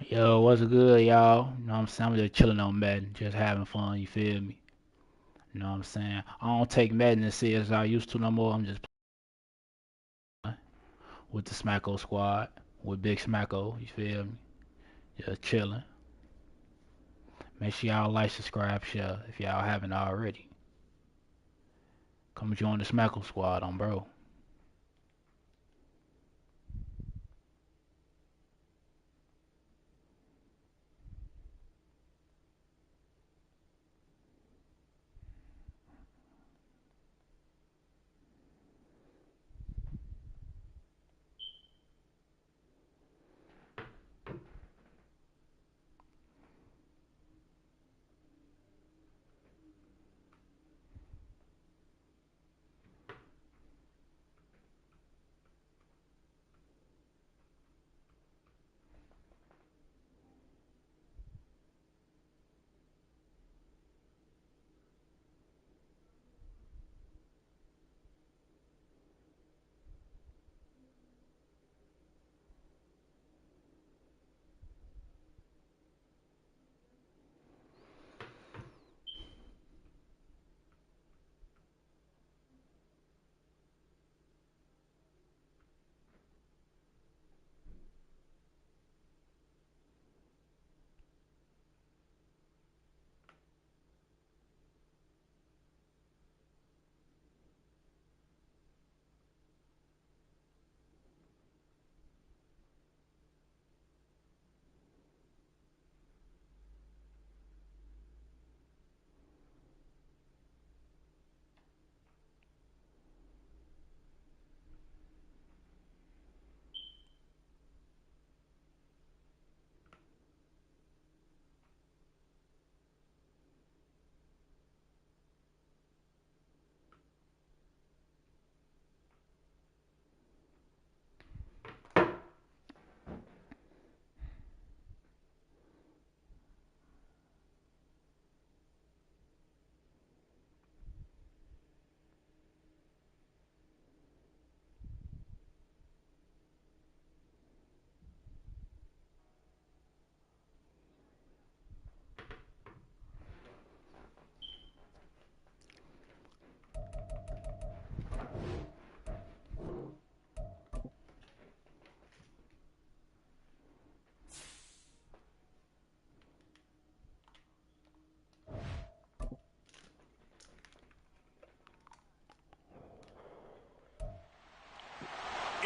Yo, what's good, y'all? You know what I'm saying? I'm just chilling on Madden, just having fun, you feel me? You know what I'm saying? I don't take Madden as serious as I used to no more. I'm just playing with the Smacko squad, with Big Smacko, you feel me? Just chilling. Make sure y'all like, subscribe, share if y'all haven't already. Come join the Smacko squad on bro.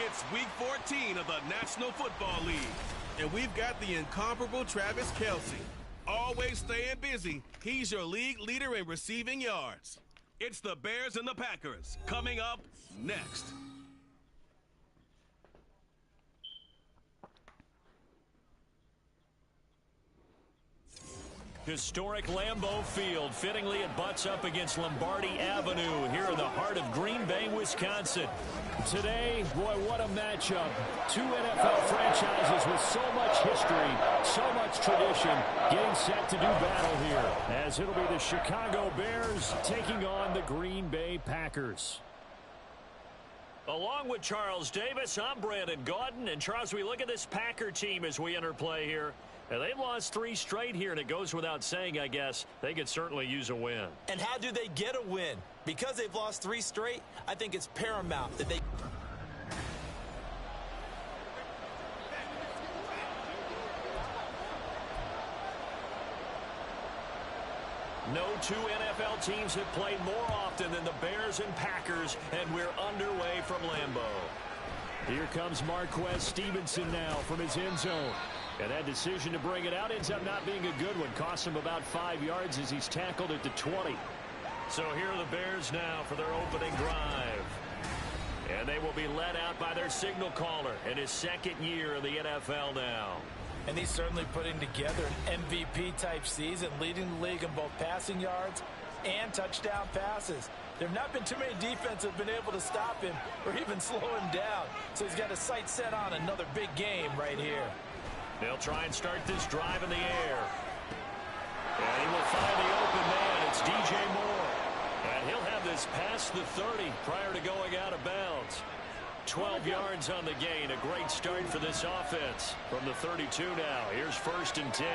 It's week 14 of the National Football League, and we've got the incomparable Travis Kelce. Always staying busy, he's your league leader in receiving yards. It's the Bears and the Packers coming up next. Historic Lambeau Field. Fittingly, it butts up against Lombardi Avenue here in the heart of Green Bay, Wisconsin. Today, boy, what a matchup. Two NFL franchises with so much history, so much tradition, getting set to do battle here, as it'll be the Chicago Bears taking on the Green Bay Packers. Along with Charles Davis, I'm Brandon Gaudin. And, Charles, we look at this Packer team as we enter play here. And they've lost 3 straight here, and it goes without saying, I guess, they could certainly use a win. And how do they get a win? Because they've lost 3 straight, I think it's paramount that they... No two NFL teams have played more often than the Bears and Packers, and we're underway from Lambeau. Here comes Marquez Stevenson now from his end zone. And that decision to bring it out ends up not being a good one. Costs him about 5 yards as he's tackled at the 20. So here are the Bears now for their opening drive. And they will be led out by their signal caller in his second year in the NFL now. And he's certainly putting together an MVP-type season, leading the league in both passing yards and touchdown passes. There have not been too many defenses that have been able to stop him or even slow him down. So he's got his sights set on another big game right here. They'll try and start this drive in the air. And he will find the open man. It's DJ Moore. And he'll have this past the 30 prior to going out of bounds. 12 yards on the gain. A great start for this offense. From the 32 now. Here's 1st and 10.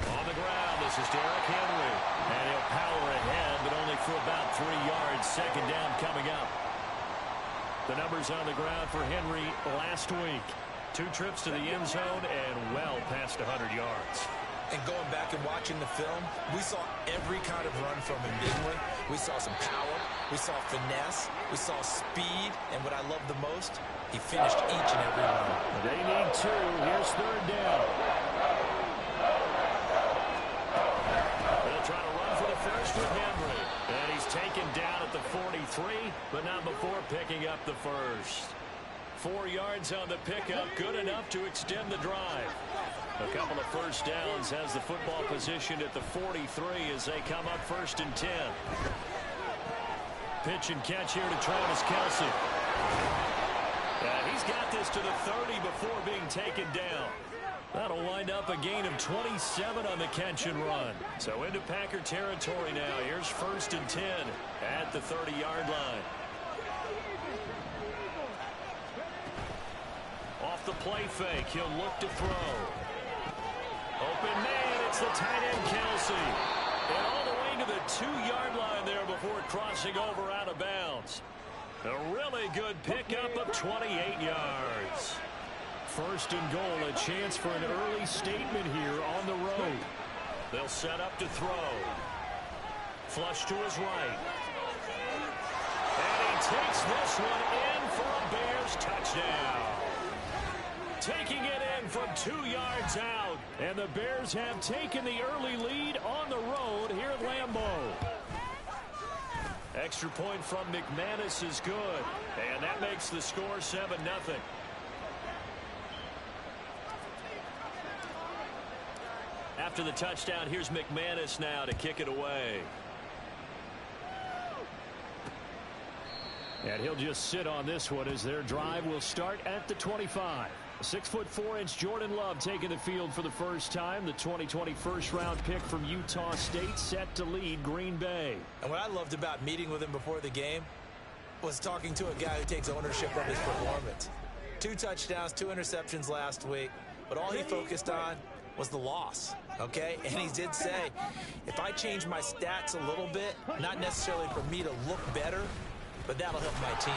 On the ground, this is Derrick Henry. And he'll power ahead, but only for about 3 yards. 2nd down coming up. The numbers on the ground for Henry last week. 2 trips to the end zone and well past 100 yards. And going back and watching the film, we saw every kind of run from him, didn't we? We saw some power, we saw finesse, we saw speed, and what I love the most, he finished each and every one. They need 2. Here's 3rd down. They'll try to run for the first with Henry. And he's taken down at the 43, but not before picking up the first. 4 yards on the pickup, good enough to extend the drive. A couple of first downs has the football positioned at the 43 as they come up 1st and 10. Pitch and catch here to Travis Kelce. And he's got this to the 30 before being taken down. That'll wind up a gain of 27 on the catch and run. So into Packer territory now. Here's 1st and 10 at the 30-yard line. Off the play fake, he'll look to throw. Open man, it's the tight end Kelce. And all the way to the 2-yard line there before crossing over out of bounds. A really good pickup of 28 yards. 1st and goal, a chance for an early statement here on the road. They'll set up to throw. Flush to his right. And he takes this one in for a Bears touchdown. Taking it in from 2 yards out. And the Bears have taken the early lead on the road here at Lambeau. Extra point from McManus is good. And that makes the score 7-0. After the touchdown, here's McManus now to kick it away. And he'll just sit on this one as their drive will start at the 25. 6'4" Jordan Love taking the field for the first time. The 2020 first-round pick from Utah State set to lead Green Bay. And what I loved about meeting with him before the game was talking to a guy who takes ownership of his performance. 2 touchdowns, 2 interceptions last week, but all he focused on was the loss, okay? And he did say, if I change my stats a little bit, not necessarily for me to look better, but that'll help my team.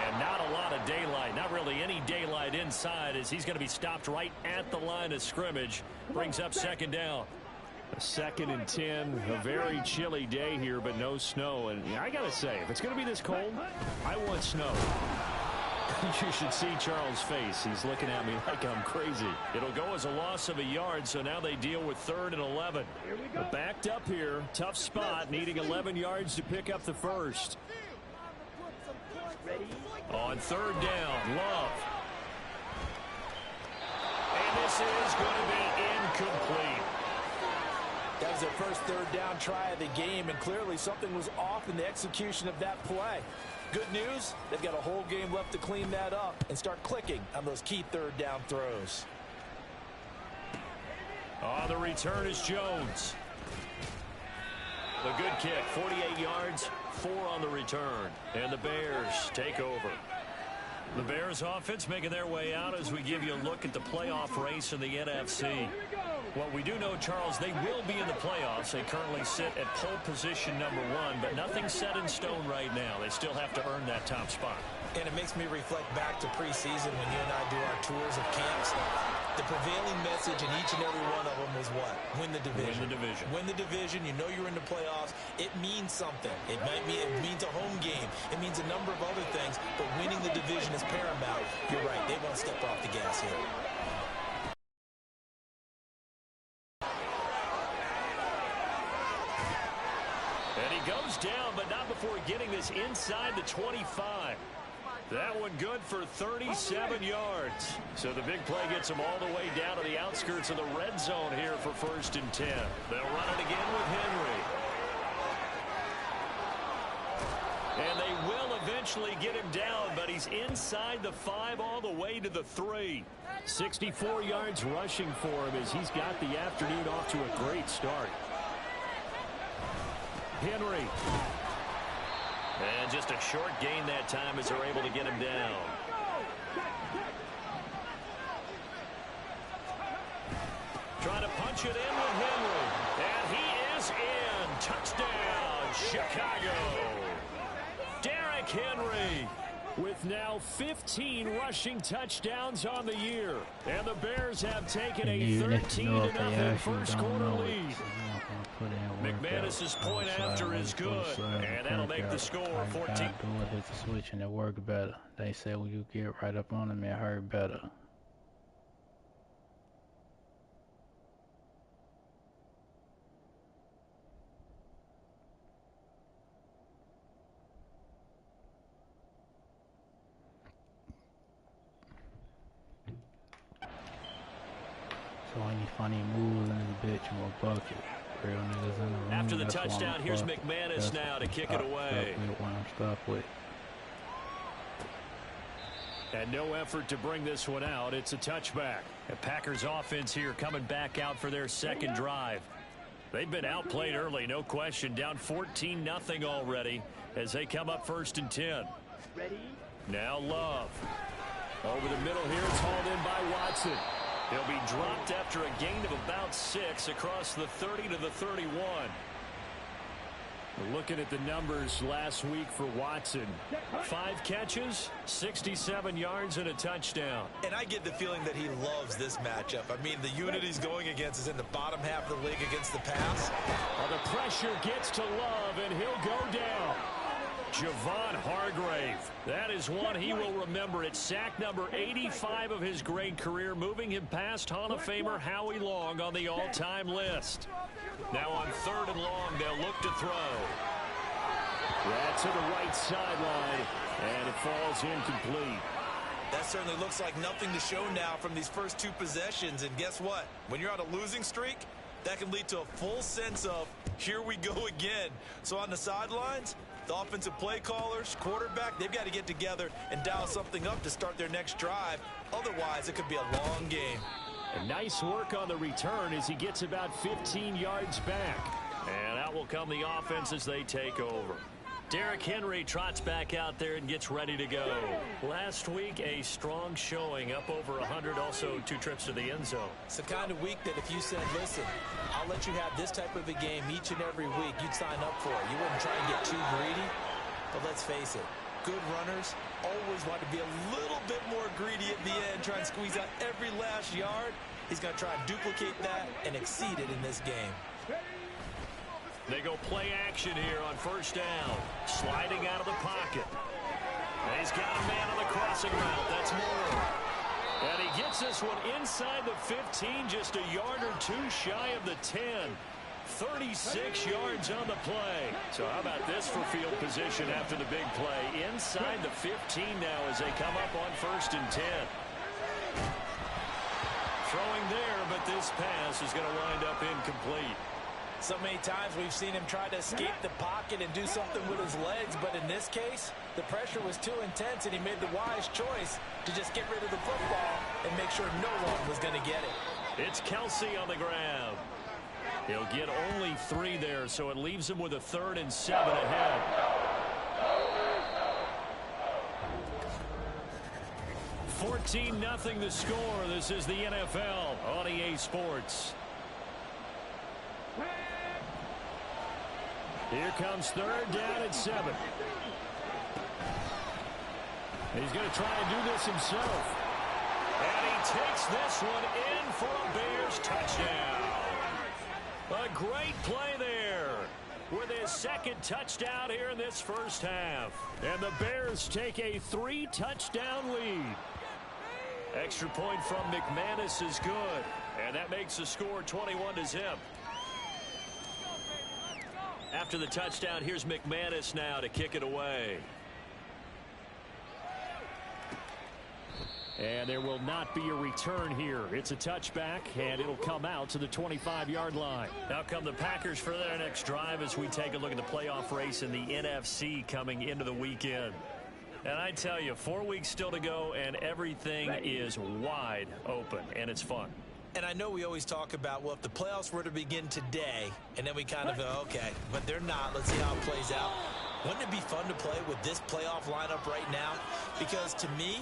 And not a lot of daylight, not really any daylight inside as he's going to be stopped right at the line of scrimmage. Brings up 2nd down. 2nd and 10, a very chilly day here, but no snow. And I got to say, if it's going to be this cold, I want snow. You should see Charles' face. He's looking at me like I'm crazy. It'll go as a loss of a yard, so now they deal with 3rd and 11. Backed up here, tough spot, needing 11 yards to pick up the first. On 3rd down, Love. And this is going to be incomplete. That was their first 3rd down try of the game, and clearly something was off in the execution of that play. Good news, they've got a whole game left to clean that up and start clicking on those key 3rd down throws. On the return is Jones. The good kick, 48 yards, 4 on the return. And the Bears take over. The Bears offense making their way out as we give you a look at the playoff race in the NFC. What we do know, Charles, they will be in the playoffs. They currently sit at pole position #1, but nothing's set in stone right now. They still have to earn that top spot. And it makes me reflect back to preseason when you and I do our tours of camps. The prevailing message in each and every one of them was what? Win the division. Win the division. Win the division. You know you're in the playoffs. It means something. It means a home game. It means a number of other things, but winning the division is paramount. You're right. They won't step off the gas here. And he goes down, but not before getting this inside the 25. That one good for 37 yards. So the big play gets him all the way down to the outskirts of the red zone here for 1st and 10. They'll run it again with Henry. And they will eventually get him down, but he's inside the 5 all the way to the 3. 64 yards rushing for him as he's got the afternoon off to a great start. Henry. And just a short gain that time as they're able to get him down. Trying to punch it in with Henry. And he is in. Touchdown, Chicago. Derrick Henry with now 15 rushing touchdowns on the year. And the Bears have taken a 13-0 first quarter lead. McManus's point after is good, and that'll make the score 14. Do it, hit the switch, and it worked better. They said when you get right up on them, it hurt better. So any funny moves in this bitch, you will bucket. Real niggas in the room. After the touchdown, here's McManus now to kick it away. And no effort to bring this one out. It's a touchback. The Packers offense here coming back out for their second drive. They've been outplayed early, no question. Down 14-0 already as they come up 1st and 10. Now Love. Over the middle here, it's hauled in by Watson. He'll be dropped after a gain of about 6 across the 30 to the 31. We're looking at the numbers last week for Watson. 5 catches, 67 yards, and a touchdown. And I get the feeling that he loves this matchup. I mean, the unit he's going against is in the bottom half of the league against the pass. Well, the pressure gets to Love, and he'll go down. Javon Hargrave. That is one he will remember. It's sack number 85 of his great career, moving him past Hall of Famer Howie Long on the all-time list. Now on 3rd and long, they'll look to throw. That's to the right sideline, and it falls incomplete. That certainly looks like nothing to show now from these first 2 possessions. And guess what? When you're on a losing streak, that can lead to a full sense of, here we go again. So on the sidelines, the offensive play callers, quarterback, they've got to get together and dial something up to start their next drive. Otherwise, it could be a long game. And nice work on the return as he gets about 15 yards back. And out will come the offense as they take over. Derrick Henry trots back out there and gets ready to go. Last week, a strong showing, up over 100, also 2 trips to the end zone. It's the kind of week that if you said, listen, I'll let you have this type of a game each and every week, you'd sign up for it. You wouldn't try and get too greedy. But let's face it, good runners always want to be a little bit more greedy at the end, try and squeeze out every last yard. He's going to try and duplicate that and exceed it in this game. They go play action here on 1st down. Sliding out of the pocket. And he's got a man on the crossing route. That's Moore. And he gets this one inside the 15, just a yard or 2 shy of the 10. 36 yards on the play. So how about this for field position after the big play? Inside the 15 now as they come up on 1st and 10. Throwing there, but this pass is going to wind up incomplete. So many times we've seen him try to escape the pocket and do something with his legs, but in this case, the pressure was too intense, and he made the wise choice to just get rid of the football and make sure no one was going to get it. It's Kelsey on the ground. He'll get only 3 there, so it leaves him with a 3rd and 7 ahead. $14-0 the score. This is the NFL on EA Sports. Here comes 3rd down and 7. He's going to try and do this himself. And he takes this one in for a Bears touchdown. A great play there with his 2nd touchdown here in this first half. And the Bears take a 3-touchdown lead. Extra point from McManus is good. And that makes the score 21-0. After the touchdown, here's McManus now to kick it away. And there will not be a return here. It's a touchback, and it'll come out to the 25-yard line. Now come the Packers for their next drive as we take a look at the playoff race in the NFC coming into the weekend. And I tell you, 4 weeks still to go, and everything is wide open, and it's fun. And I know we always talk about, well, if the playoffs were to begin today, and then we kind of go, okay, but they're not. Let's see how it plays out. Wouldn't it be fun to play with this playoff lineup right now? Because to me,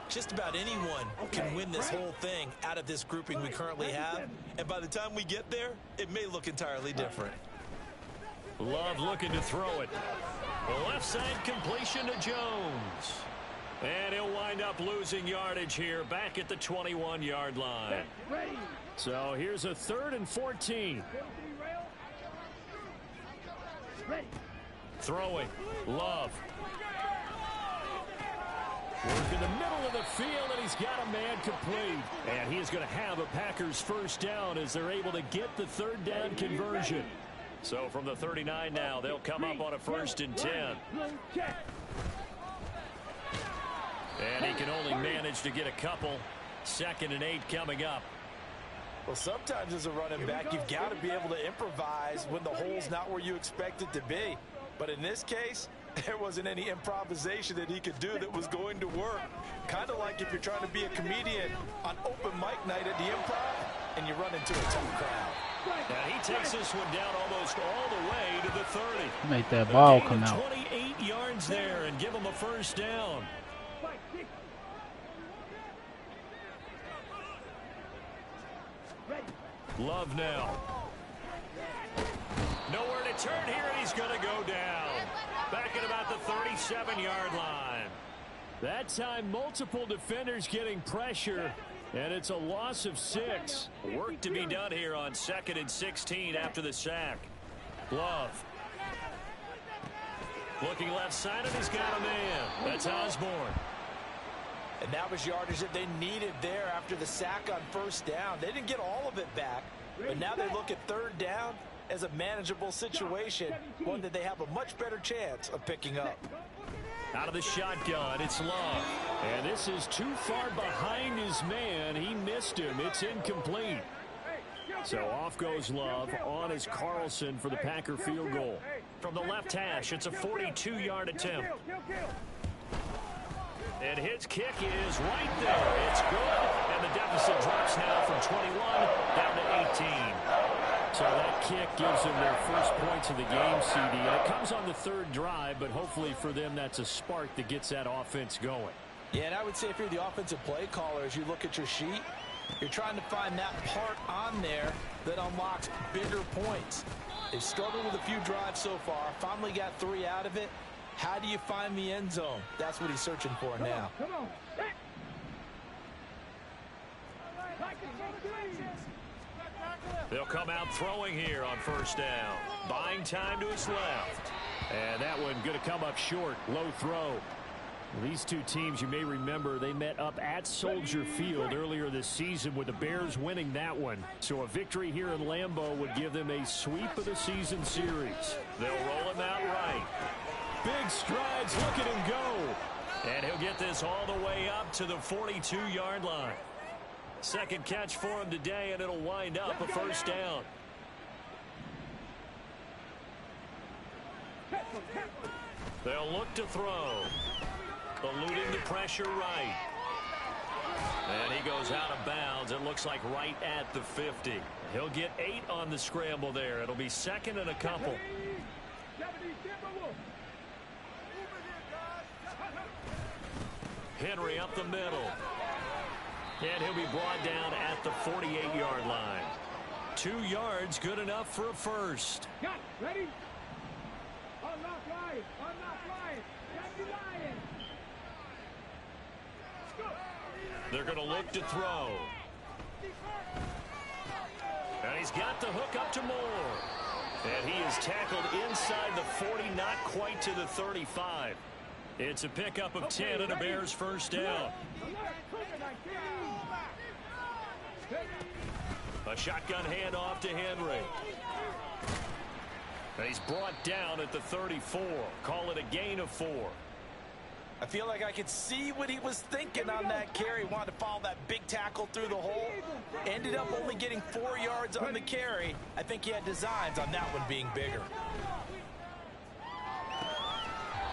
just about anyone can win this whole thing out of this grouping we currently have. And by the time we get there, it may look entirely different. Love looking to throw it. Left side completion to Jones. And he'll wind up losing yardage here back at the 21-yard line. So here's a 3rd and 14. Throwing. Love. Work in the middle of the field, and he's got a man complete. And he is going to have a Packers first down as they're able to get the 3rd down conversion. So from the 39 now, they'll come up on a 1st and 10. And he can only manage to get a couple. 2nd and 8 coming up. Well, sometimes as a running back, you've got to be able to improvise when the hole's not where you expect it to be. But in this case, there wasn't any improvisation that he could do that was going to work. Kind of like if you're trying to be a comedian on open mic night at the Improv and you run into a tough crowd. And he takes this one down almost all the way to the 30. Make that ball come out. 28 yards there and give him a first down. Love now. Nowhere to turn here, and he's going to go down. Back at about the 37-yard line. That time, multiple defenders getting pressure, and it's a loss of 6. Work to be done here on 2nd and 16 after the sack. Love. Looking left side, and he's got a man. That's Osborne. And that was yardage that they needed there after the sack on 1st down. They didn't get all of it back, but now they look at 3rd down as a manageable situation, one that they have a much better chance of picking up. Out of the shotgun, it's Love. And this is too far behind his man. He missed him. It's incomplete. So off goes Love. On is Carlson for the Packer field goal. From the left hash, it's a 42-yard attempt. And his kick is right there. It's good. And the deficit drops now from 21 down to 18. So that kick gives them their first points of the game, CD. And it comes on the 3rd drive, but hopefully for them that's a spark that gets that offense going. Yeah, and I would say if you're the offensive play caller, as you look at your sheet, you're trying to find that part on there that unlocks bigger points. They've struggled with a few drives so far, finally got 3 out of it. How do you find the end zone? That's what he's searching for now. Come on. They'll come out throwing here on 1st down. Buying time to his left. And that one going to come up short. Low throw. These two teams, you may remember, they met up at Soldier Field earlier this season with the Bears winning that one. So a victory here in Lambeau would give them a sweep of the season series. They'll roll him out right. Big strides, look at him go. And he'll get this all the way up to the 42-yard line. 2nd catch for him today, and it'll wind up a 1st down. They'll look to throw. Eluding the pressure right. And he goes out of bounds. It looks like right at the 50. He'll get 8 on the scramble there. It'll be 2nd and a couple. Henry up the middle. And he'll be brought down at the 48-yard line. 2 yards, good enough for a first. Ready? Unlock line. Unlock line. They're going to look to throw. And he's got the hook up to Moore. And he is tackled inside the 40, not quite to the 35. It's a pickup of 10 and a Bears first down. A shotgun handoff to Henry. And he's brought down at the 34. Call it a gain of 4. I feel like I could see what he was thinking on that carry. Wanted to follow that big tackle through the hole. Ended up only getting 4 yards on the carry. I think he had designs on that one being bigger.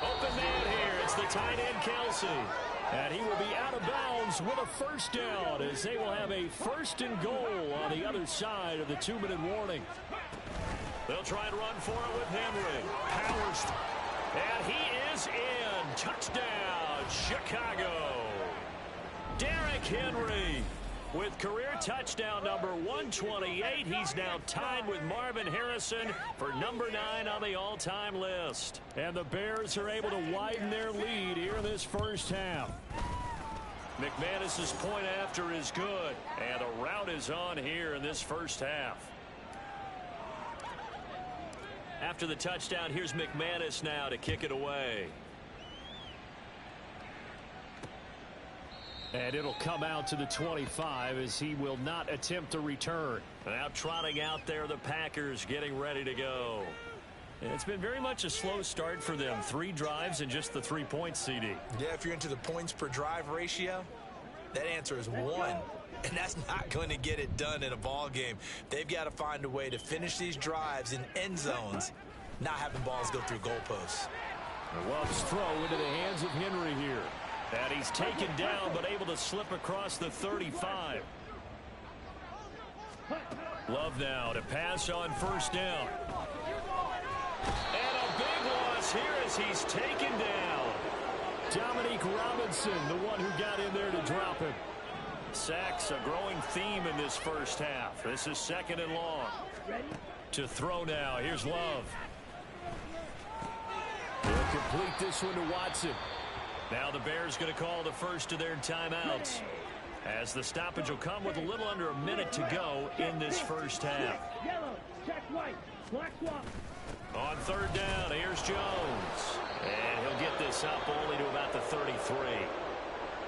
Open man here. It's the tight end, Kelsey. And he will be out of bounds with a first down as they will have a 1st and goal on the other side of the 2-minute warning. They'll try and run for it with Henry. Powers And he is in. Touchdown, Chicago. Derrick Henry with career touchdown number 128. He's now tied with Marvin Harrison for number 9 on the all-time list. And the Bears are able to widen their lead here in this first half. McManus's point after is good. And a rout is on here in this first half. After the touchdown, here's McManus now to kick it away. And it'll come out to the 25 as he will not attempt to return. Now trotting out there, the Packers getting ready to go. And it's been very much a slow start for them. 3 drives and just the 3 points, CD. Yeah, if you're into the points per drive ratio, that answer is 1. And that's not going to get it done in a ball game. They've got to find a way to finish these drives in end zones, not having balls go through goalposts. Love's throw into the hands of Henry here. And he's taken down but able to slip across the 35. Love now to pass on first down. And a big loss here as he's taken down. Dominique Robinson, the one who got in there to drop him. Sacks, a growing theme in this first half. This is 2nd and long. To throw now. Here's Love. They'll complete this one to Watson. Now the Bears going to call the first of their timeouts, as the stoppage will come with a little under a minute to go in this first half. On 3rd down, here's Jones. And he'll get this up only to about the 33.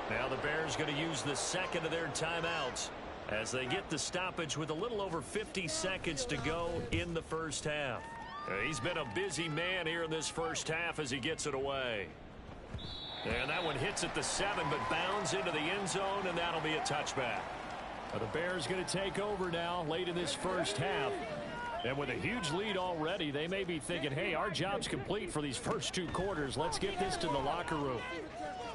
Now the Bears going to use the 2nd of their timeouts as they get the stoppage with a little over 50 seconds to go in the first half. He's been a busy man here in this first half as he gets it away. And that one hits at the 7, but bounds into the end zone, and that'll be a touchback. The Bears going to take over now late in this first half. And with a huge lead already, they may be thinking, hey, our job's complete for these first 2 quarters. Let's get this to the locker room.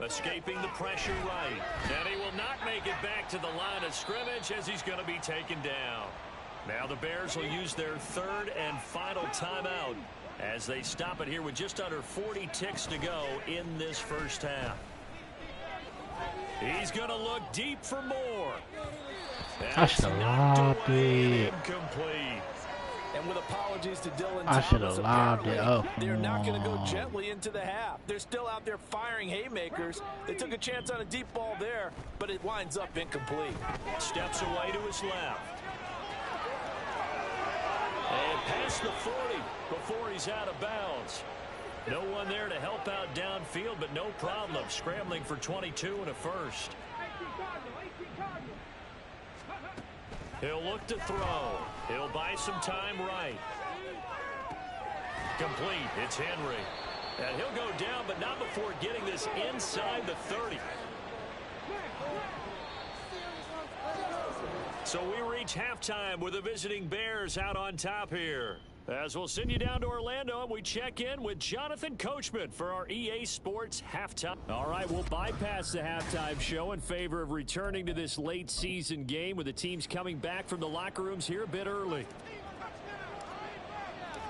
Escaping the pressure right. And he will not make it back to the line of scrimmage as he's going to be taken down. Now the Bears will use their 3rd and final timeout as they stop it here with just under 40 ticks to go in this first half. He's going to look deep for more. I should have lobbed it. Incomplete. And with apologies to Dylan I should have Thomas, lobbed it up. they're not going to go gently into the half. They're still out there firing haymakers. They took a chance on a deep ball there, but it winds up incomplete. Steps away to his left. And past the 40 before he's out of bounds. No one there to help out downfield, but no problem scrambling for 22 and a first. He'll look to throw. He'll buy some time right. Complete. It's Henry. And he'll go down, but not before getting this inside the 30. So we reach halftime with the visiting Bears out on top here. As we'll send you down to Orlando, and we check in with Jonathan Coachman for our EA Sports halftime. All right, we'll bypass the halftime show in favor of returning to this late season game with the teams coming back from the locker rooms here a bit early.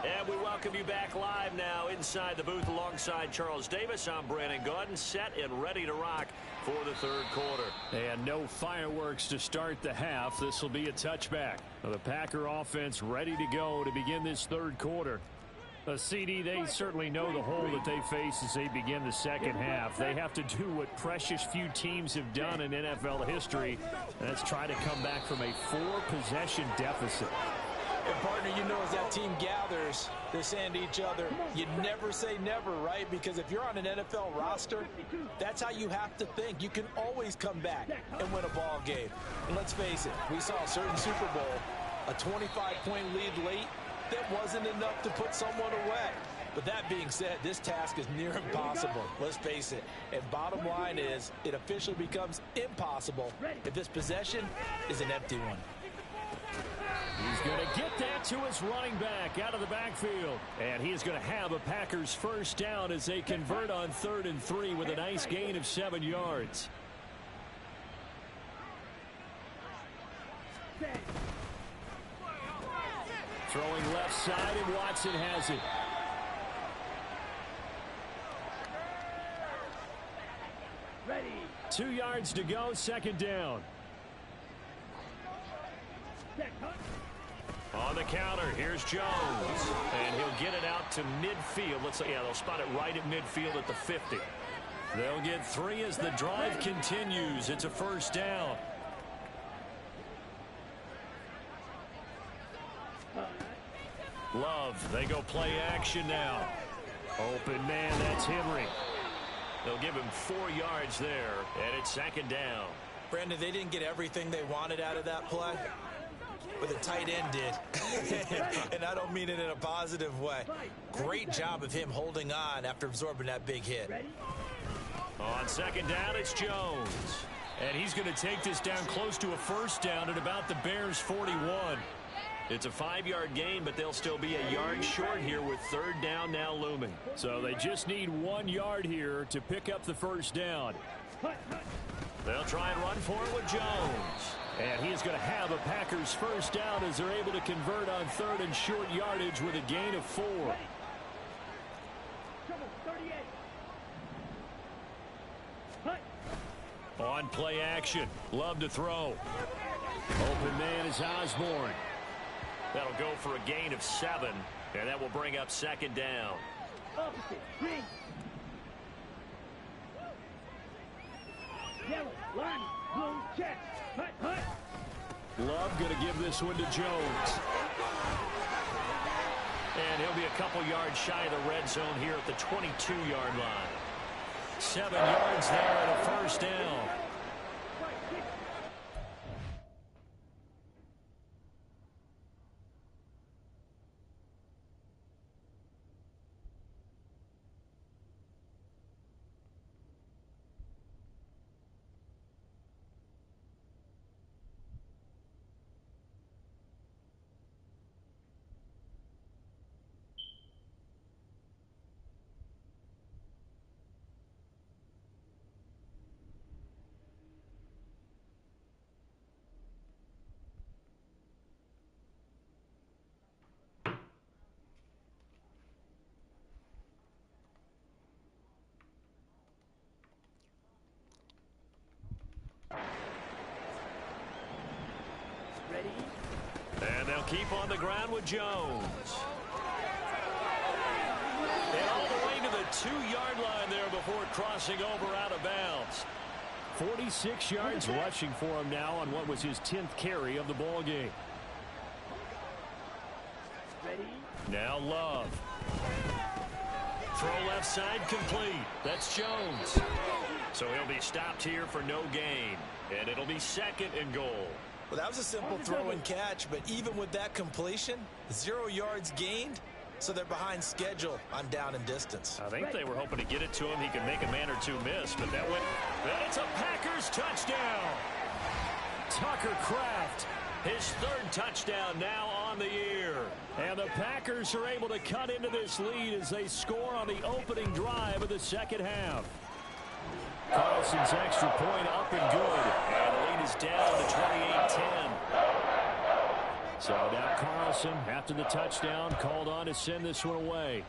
And we welcome you back live now inside the booth alongside Charles Davis. I'm Brandon Gaudin, set and ready to rock for the 3rd quarter. And no fireworks to start the half. This will be a touchback. The Packer offense ready to go to begin this 3rd quarter. CD, they certainly know the hole that they face as they begin the 2nd half. They have to do what precious few teams have done in NFL history. That's try to come back from a 4-possession deficit. And partner, you know, as that team gathers, they're saying to each other, you never say never, right? Because if you're on an NFL roster, that's how you have to think. You can always come back and win a ball game. And let's face it, we saw a certain Super Bowl, a 25-point lead late, that wasn't enough to put someone away. But that being said, this task is near impossible. Let's face it. And bottom line is, it officially becomes impossible if this possession is an empty one. He's going to get that to his running back out of the backfield. And he is going to have a Packers first down as they convert on 3rd and 3 with a nice gain of 7 yards. Throwing left side, and Watson has it. 2 yards to go, second down. On the counter, here's Jones. And he'll get it out to midfield. Let's say, yeah, they'll spot it right at midfield at the 50. They'll get 3 as the drive continues. It's a first down. Love, they go play action now. Open man, that's Henry. They'll give him 4 yards there, and it's second down. Brandon, they didn't get everything they wanted out of that play, but the tight end did. And I don't mean it in a positive way. Great job of him holding on after absorbing that big hit. On second down, it's Jones. And he's going to take this down close to a first down at about the Bears' 41. It's a 5-yard gain, but they'll still be a yard short here with third down now looming. So they just need 1 yard here to pick up the first down. They'll try and run for it with Jones. And he's going to have a Packers first down as they're able to convert on third and short yardage with a gain of 4. On play action, Love to throw. Open man is Osborne. That'll go for a gain of 7, and that will bring up second down. Opposite, green. Yellow, line, blue, check. Hut, hut. Love going to give this one to Jones. And he'll be a couple yards shy of the red zone here at the 22-yard line. 7 yards there and a first down. And they'll keep on the ground with Jones. And all the way to the 2-yard line there before crossing over out of bounds. 46 yards rushing for him now on what was his 10th carry of the ball game. Now Love. Throw left side complete. That's Jones. So he'll be stopped here for no gain. And it'll be second and goal. Well, that was a simple throw and catch, but even with that completion, 0 yards gained, so they're behind schedule on down and distance. I think they were hoping to get it to him. He could make a man or two miss, but that went. And it's a Packers touchdown. Tucker Kraft, his 3rd touchdown now on the year. And the Packers are able to cut into this lead as they score on the opening drive of the second half. Carlson's extra point up and good. And the lead is down to 28-10. So now Carlson, after the touchdown, called on to send this one away.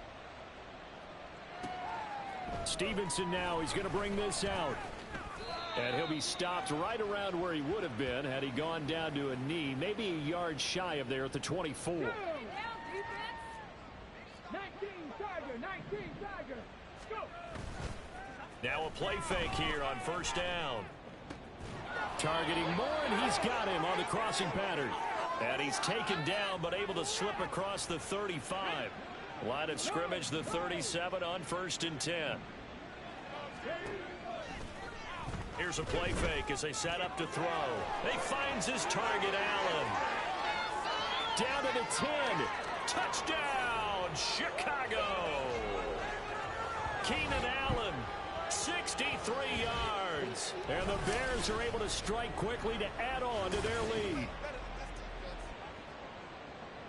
Stevenson now, he's going to bring this out. And he'll be stopped right around where he would have been had he gone down to a knee, maybe a yard shy of there at the 24. 19 Tiger, 19 Tiger. Go. Now a play fake here on first down. Targeting Moore, and he's got him on the crossing pattern. And he's taken down, but able to slip across the 35. Line of scrimmage, the 37 on 1st and 10. Here's a play fake as they set up to throw. He finds his target, Allen. Down to the 10. Touchdown, Chicago. Keenan Allen, 63 yards. And the Bears are able to strike quickly to add on to their lead.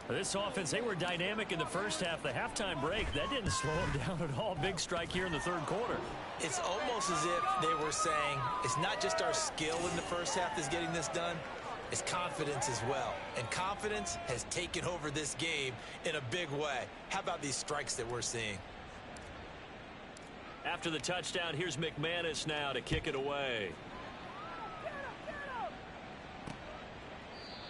This offense, they were dynamic in the first half. The halftime break, that didn't slow them down at all. Big strike here in the 3rd quarter. It's almost as if they were saying, it's not just our skill in the first half that's getting this done, it's confidence as well. And confidence has taken over this game in a big way. How about these strikes that we're seeing? After the touchdown, here's McManus now to kick it away.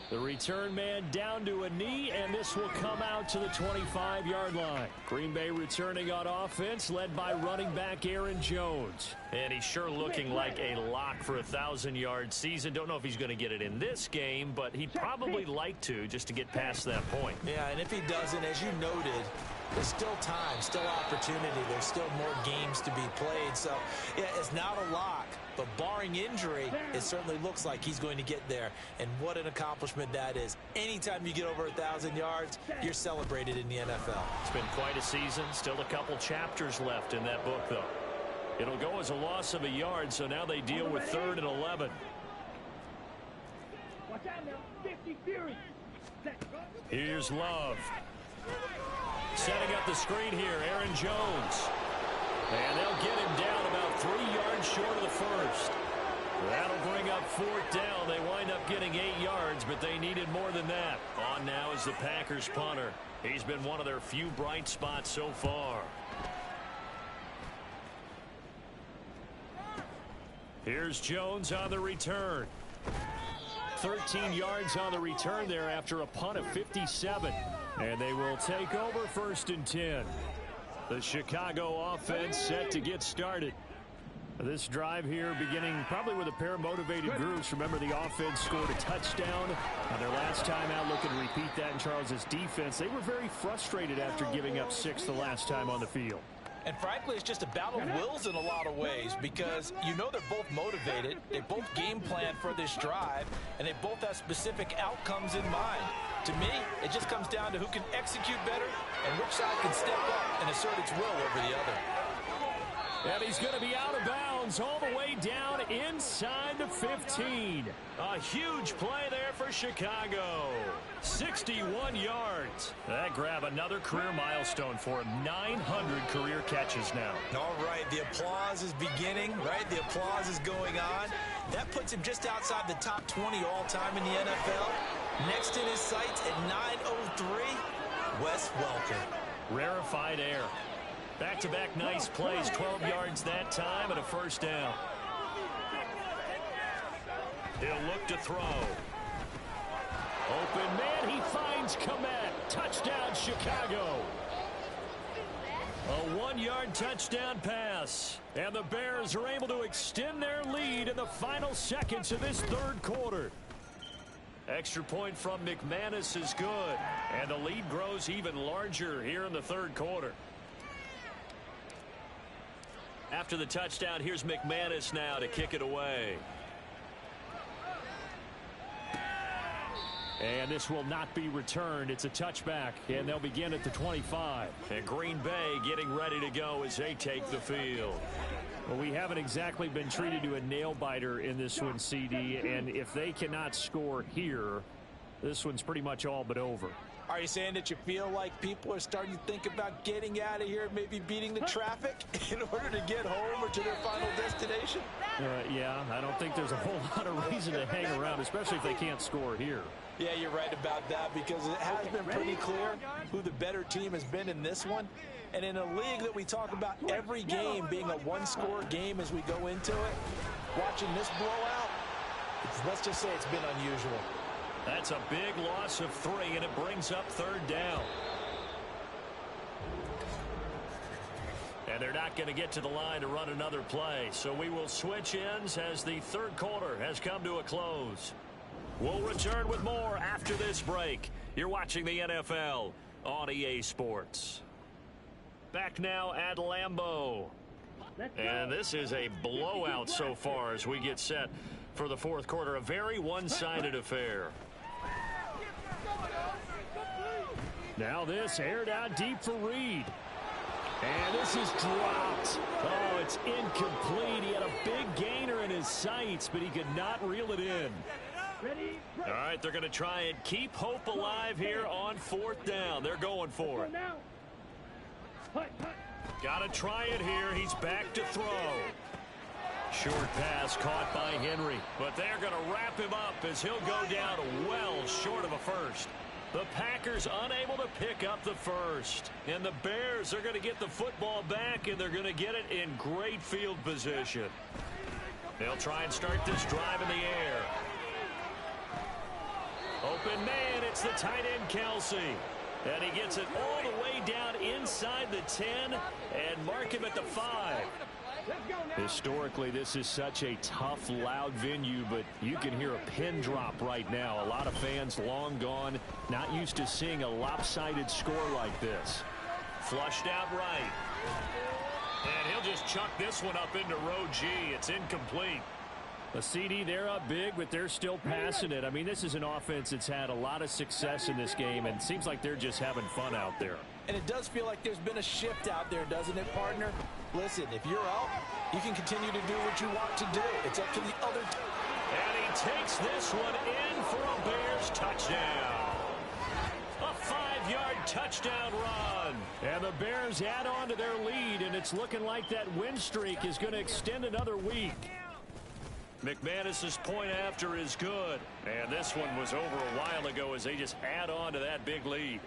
The return man down to a knee, and this will come out to the 25-yard line. Green Bay returning on offense, led by running back Aaron Jones. And he's sure looking like a lock for a 1,000-yard season. Don't know if he's going to get it in this game, but he'd probably like to just to get past that point. Yeah, and if he doesn't, as you noted, there's still time, still opportunity. There's still more games to be played. So, yeah, it's not a lock. But barring injury, it certainly looks like he's going to get there. And what an accomplishment that is. Anytime you get over 1,000 yards, you're celebrated in the NFL. It's been quite a season. Still a couple chapters left in that book, though. It'll go as a loss of a yard, so now they deal with 3rd and 11. Watch out now. 50 Fury. Here's Love. Setting up the screen here, Aaron Jones. And they'll get him down about 3 yards short of the first. That'll bring up 4th down. They wind up getting 8 yards, but they needed more than that. On now is the Packers punter. He's been one of their few bright spots so far. Here's Jones on the return. 13 yards on the return there after a punt of 57. And they will take over 1st and 10. The Chicago offense set to get started. This drive here beginning probably with a pair of motivated groups. Remember, the offense scored a touchdown on their last time out. Looking to repeat that in Charles's defense. They were very frustrated after giving up 6 the last time on the field. And frankly, it's just a battle of wills in a lot of ways because you know they're both motivated. They both game plan for this drive, and they both have specific outcomes in mind. To me, it just comes down to who can execute better and which side can step up and assert its will over the other. And he's going to be out of bounds all the way down inside the 15. A huge play there for Chicago. 61 yards. That grab another career milestone for him. 900 career catches now. All right, the applause is beginning, right? The applause is going on. That puts him just outside the top 20 all-time in the NFL. Next in his sights at 903, Wes Welker. Rarefied air. Back-to-back nice plays, 12 yards that time and a 1st down. He'll look to throw. Open man, he finds Komet. Touchdown, Chicago. A 1-yard touchdown pass. And the Bears are able to extend their lead in the final seconds of this 3rd quarter. Extra point from McManus is good. And the lead grows even larger here in the 3rd quarter. After the touchdown, here's McManus now to kick it away. And this will not be returned. It's a touchback, and they'll begin at the 25. And Green Bay getting ready to go as they take the field. Well, we haven't exactly been treated to a nail-biter in this one, CD, and if they cannot score here, this one's pretty much all but over. Are you saying that you feel like people are starting to think about getting out of here, maybe beating the traffic in order to get home or to their final destination? Yeah, I don't think there's a whole lot of reason to hang around, especially if they can't score here. Yeah, you're right about that because it has been pretty clear who the better team has been in this one. And in a league that we talk about every game being a one-score game as we go into it, watching this blowout, let's just say it's been unusual. That's a big loss of 3, and it brings up 3rd down. And they're not going to get to the line to run another play, so we will switch ends as the 3rd quarter has come to a close. We'll return with more after this break. You're watching the NFL on EA Sports. Back now at Lambeau. And this is a blowout so far as we get set for the 4th quarter. A very one-sided affair. Now this aired out deep for Reed. And this is dropped. Oh, it's incomplete. He had a big gainer in his sights, but he could not reel it in. All right, they're going to try and keep hope alive here on 4th down. They're going for it. Got to try it here. He's back to throw. Short pass caught by Henry, but they're going to wrap him up as he'll go down well short of a first. The Packers unable to pick up the first. And the Bears are going to get the football back, and they're going to get it in great field position. They'll try and start this drive in the air. Open man, it's the tight end, Kelsey. And he gets it all the way down inside the 10 and mark him at the 5. Historically, this is such a tough, loud venue, but you can hear a pin drop right now. A lot of fans long gone, not used to seeing a lopsided score like this. Flushed out right. And he'll just chuck this one up into row G. It's incomplete. A CD, they're up big, but they're still passing it. I mean, this is an offense that's had a lot of success in this game, and it seems like they're just having fun out there. And it does feel like there's been a shift out there, doesn't it, partner? Listen, if you're out, you can continue to do what you want to do. It's up to the other team. And he takes this one in for a Bears touchdown. A 5-yard touchdown run. And the Bears add on to their lead, and it's looking like that win streak is going to extend another week. McManus's point after is good. And this one was over a while ago as they just add on to that big lead.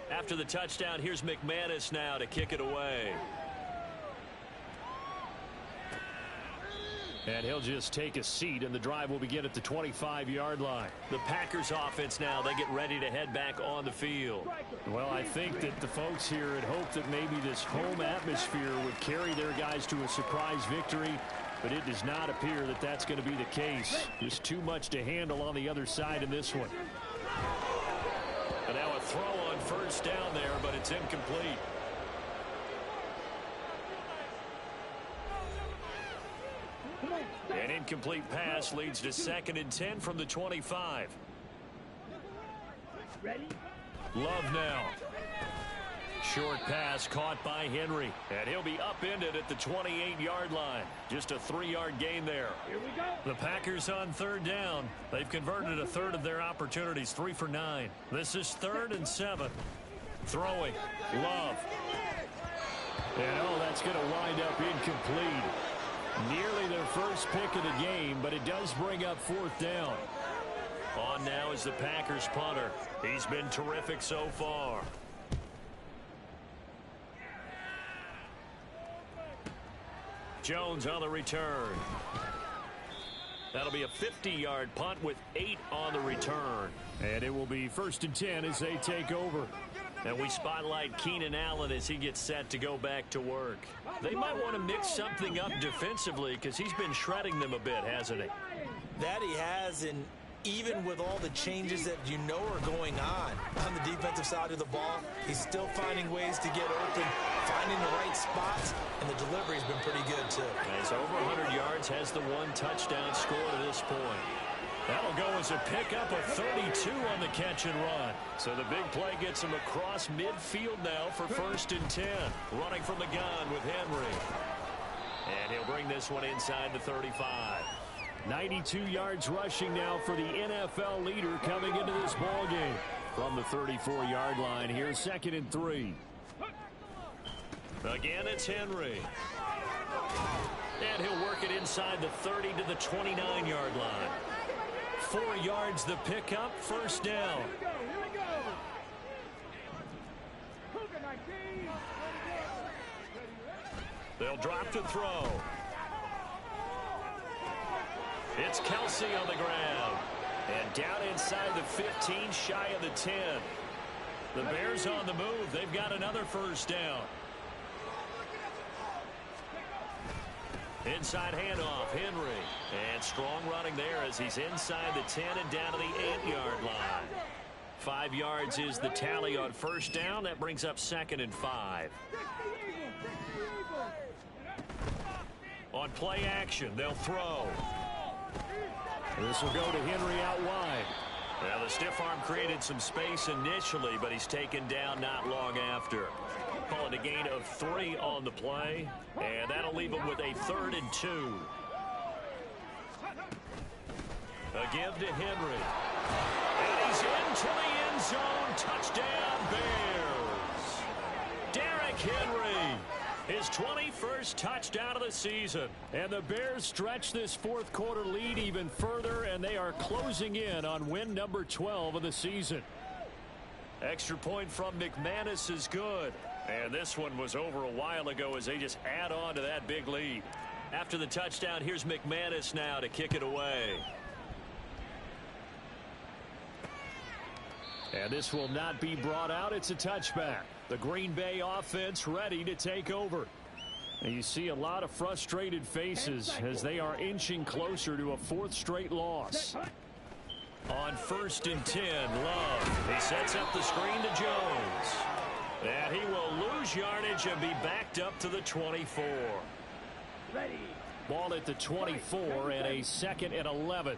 After the touchdown, here's McManus now to kick it away. And he'll just take a seat, and the drive will begin at the 25-yard line. The Packers offense now, they get ready to head back on the field. Well, I think that the folks here had hoped that maybe this home atmosphere would carry their guys to a surprise victory, but it does not appear that that's going to be the case. There's too much to handle on the other side in this one. And now a throw on first down there, but it's incomplete. An incomplete pass leads to 2nd and 10 from the 25. Love now. Short pass caught by Henry. And he'll be upended at the 28-yard line. Just a 3-yard gain there. Here we go. The Packers on 3rd down. They've converted a third of their opportunities, 3 for 9. This is 3rd and 7. Throwing. Love. And that's going to wind up incomplete. Nearly their first pick of the game, but it does bring up 4th down. On now is the Packers punter. He's been terrific so far. Jones on the return. That'll be a 50-yard punt with 8 on the return. And it will be 1st and 10 as they take over. And we spotlight Keenan Allen as he gets set to go back to work. They might want to mix something up defensively because he's been shredding them a bit, hasn't he? That he has, and even with all the changes that you know are going on the defensive side of the ball, he's still finding ways to get open, finding the right spots, and the delivery's been pretty good, too. He's over 100 yards, has the 1 touchdown score to this point. That'll go as a pickup of 32 on the catch and run. So the big play gets him across midfield now for 1st and 10. Running from the gun with Henry. And he'll bring this one inside the 35. 92 yards rushing now for the NFL leader coming into this ball game. From the 34-yard line, here's 2nd and 3. Again, it's Henry. And he'll work it inside the 30 to the 29-yard line. 4 yards the pickup, 1st down. Here we go. Cougar 19. They'll drop to throw. It's Kelsey on the ground. And down inside the 15, shy of the 10. The Bears on the move. They've got another 1st down. Inside handoff, Henry. And strong running there as he's inside the 10 and down to the 8-yard line. 5 yards is the tally on 1st down. That brings up 2nd and 5. On play action, they'll throw. This will go to Henry out wide. Well, the stiff arm created some space initially, but he's taken down not long after. Call it a gain of 3 on the play, and that'll leave him with a 3rd and 2. A give to Henry. And he's into the end zone. Touchdown, Bears. Derrick Henry. His 21st touchdown of the season. And the Bears stretch this fourth quarter lead even further, and they are closing in on win number 12 of the season. Extra point from McManus is good. And this one was over a while ago as they just add on to that big lead. After the touchdown, here's McManus now to kick it away. And this will not be brought out. It's a touchback. The Green Bay offense ready to take over. And you see a lot of frustrated faces as they are inching closer to a fourth straight loss. On 1st and 10, Love. He sets up the screen to Jones. And he will lose yardage and be backed up to the 24. Ready. Ball at the 24 and a 2nd and 11.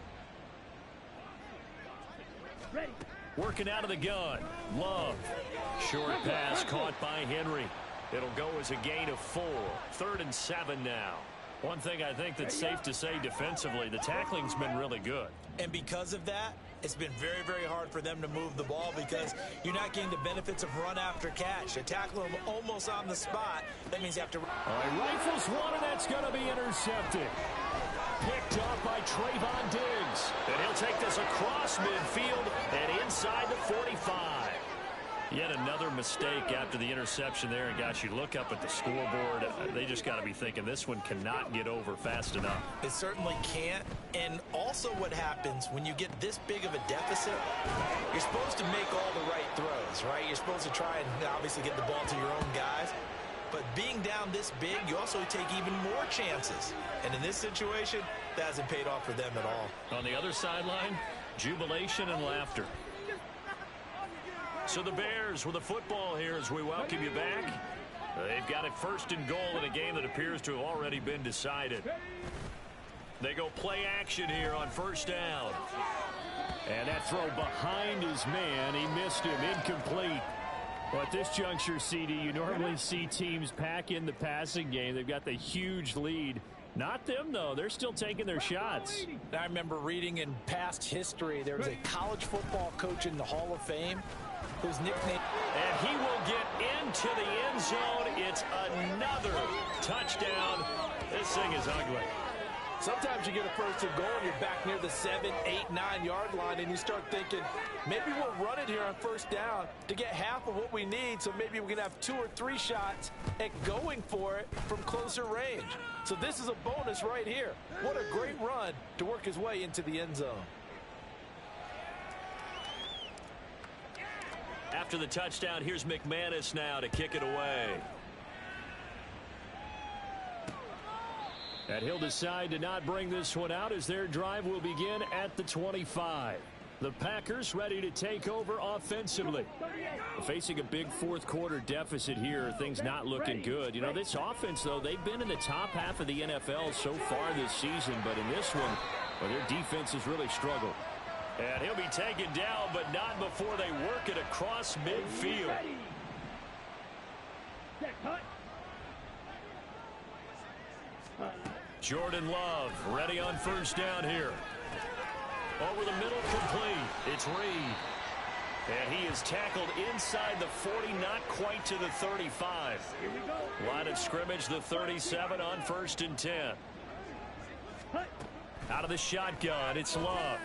Ready. Working out of the gun. Love. Short pass caught by Henry. It'll go as a gain of 4. 3rd and 7 now. One thing I think that's safe to say defensively, the tackling's been really good. And because of that, it's been very, very hard for them to move the ball because you're not getting the benefits of run after catch. You tackle them almost on the spot. That means you have to... All right, rifles one, and that's going to be intercepted. Picked off by Trayvon Diggs. And he'll take this across midfield and inside the 45. Yet another mistake after the interception there. And, gosh, you look up at the scoreboard. They just got to be thinking this one cannot get over fast enough. It certainly can't. And also what happens when you get this big of a deficit, you're supposed to make all the right throws, right? You're supposed to try and obviously get the ball to your own guys. But being down this big, you also take even more chances. And in this situation, that hasn't paid off for them at all. On the other sideline, jubilation and laughter. So the Bears with the football here as we welcome you back. They've got it 1st and goal in a game that appears to have already been decided. They go play action here on 1st down. And that throw behind his man. He missed him. Incomplete. Well, at this juncture, CD, you normally see teams pack in the passing game. They've got the huge lead. Not them, though. They're still taking their shots. I remember reading in past history, there was a college football coach in the Hall of Fame whose nickname... And he will get into the end zone. It's another touchdown. This thing is ugly. Sometimes you get a 1st and goal and you're back near the 7, 8, 9 yard line and you start thinking, maybe we'll run it here on 1st down to get half of what we need, so maybe we can have 2 or 3 shots at going for it from closer range. So this is a bonus right here. What a great run to work his way into the end zone. After the touchdown, here's McManus now to kick it away. And he'll decide to not bring this one out as their drive will begin at the 25. The Packers ready to take over offensively. Facing a big fourth quarter deficit here, things not looking good. You know, this offense, though, they've been in the top half of the NFL so far this season, but in this one, well, their defense has really struggled. And he'll be taken down, but not before they work it across midfield. Jordan Love ready on 1st down here. Over the middle, complete. It's Reed. And he is tackled inside the 40, not quite to the 35. Line of scrimmage, the 37 on 1st and 10. Out of the shotgun, it's Love.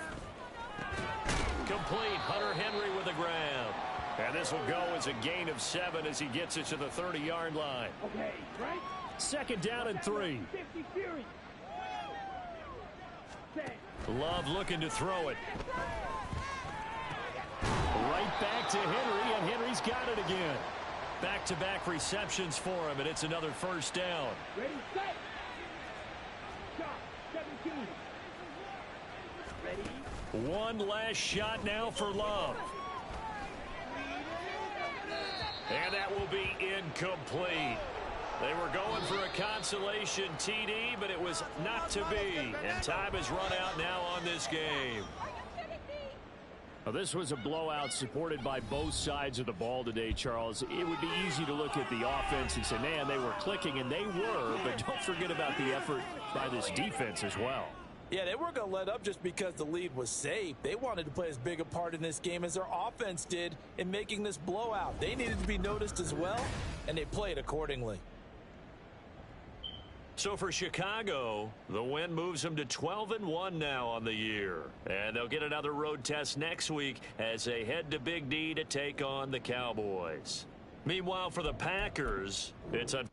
Complete. Hunter Henry with the ground. And this will go as a gain of 7 as he gets it to the 30-yard line. Okay, right? 2nd down and 3. Love looking to throw it. Right back to Henry, and Henry's got it again. Back-to-back receptions for him, and it's another 1st down. Ready, set. Shot, 17. Ready. One last shot now for Love. And that will be incomplete. They were going for a consolation TD, but it was not to be. And time has run out now on this game. Well, this was a blowout supported by both sides of the ball today, Charles. It would be easy to look at the offense and say, man, they were clicking, and they were. But don't forget about the effort by this defense as well. Yeah, they weren't going to let up just because the lead was safe. They wanted to play as big a part in this game as their offense did in making this blowout. They needed to be noticed as well, and they played accordingly. So for Chicago, the win moves them to 12-1 now on the year. And they'll get another road test next week as they head to Big D to take on the Cowboys. Meanwhile, for the Packers, it's a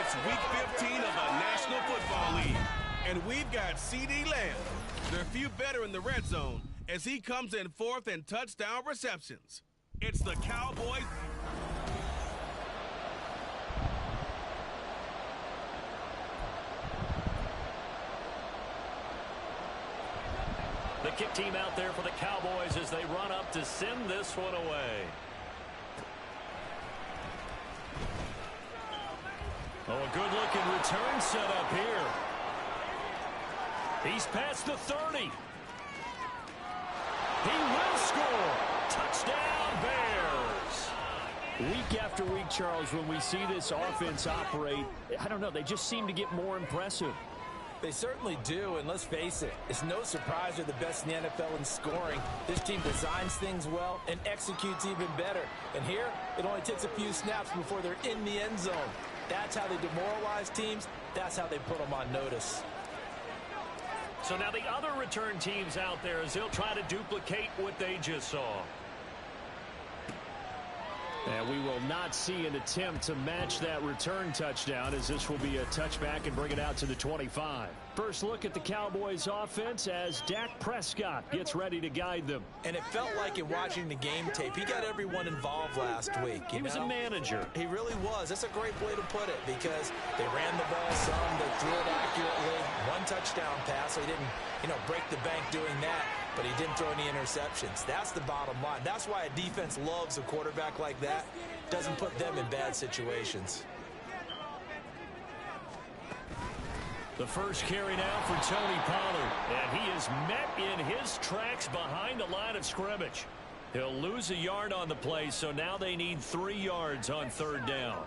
It's week 15 of the National Football League, and we've got CeeDee Lamb, their few better in the red zone, as he comes in fourth in touchdown receptions. It's the Cowboys. The kick team out there for the Cowboys as they run up to send this one away. Oh, a good-looking return set up here. He's past the 30. He will score. Touchdown, Bears. Week after week, Charles, when we see this offense operate, I don't know, they just seem to get more impressive. They certainly do, and let's face it, it's no surprise they're the best in the NFL in scoring. This team designs things well and executes even better. And here, it only takes a few snaps before they're in the end zone. That's how they demoralize teams. That's how they put them on notice. So now the other return teams out there as they'll try to duplicate what they just saw. And we will not see an attempt to match that return touchdown, as this will be a touchback and bring it out to the 25. First look at the Cowboys offense as Dak Prescott gets ready to guide them. And it felt like in watching the game tape, he got everyone involved last week. He was a manager. He really was. That's a great way to put it, because they ran the ball some, they threw it accurately, one touchdown pass, so he didn't, break the bank doing that, but he didn't throw any interceptions. That's the bottom line. That's why a defense loves a quarterback like that. Doesn't put them in bad situations. The first carry now for Tony Pollard, and he is met in his tracks behind the line of scrimmage. He'll lose a yard on the play, so now they need 3 yards on third down.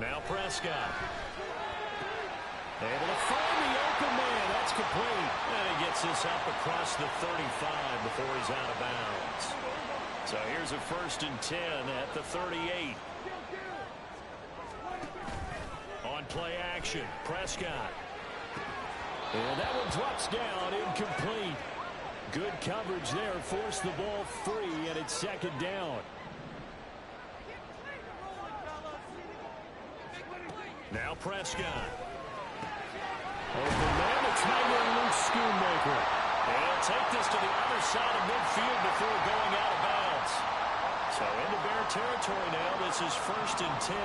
Now Prescott. Able to find the open man. That's complete. And he gets this up across the 35 before he's out of bounds. So here's a 1st and 10 at the 38. On play action, Prescott. And that one drops down, incomplete. Good coverage there, forced the ball free, and it's 2nd down. Now Prescott. Open man, it's Tyler Luke Schoonmaker. And he'll take this to the other side of midfield before going out of bounds. So into Bear territory now. This is 1st and 10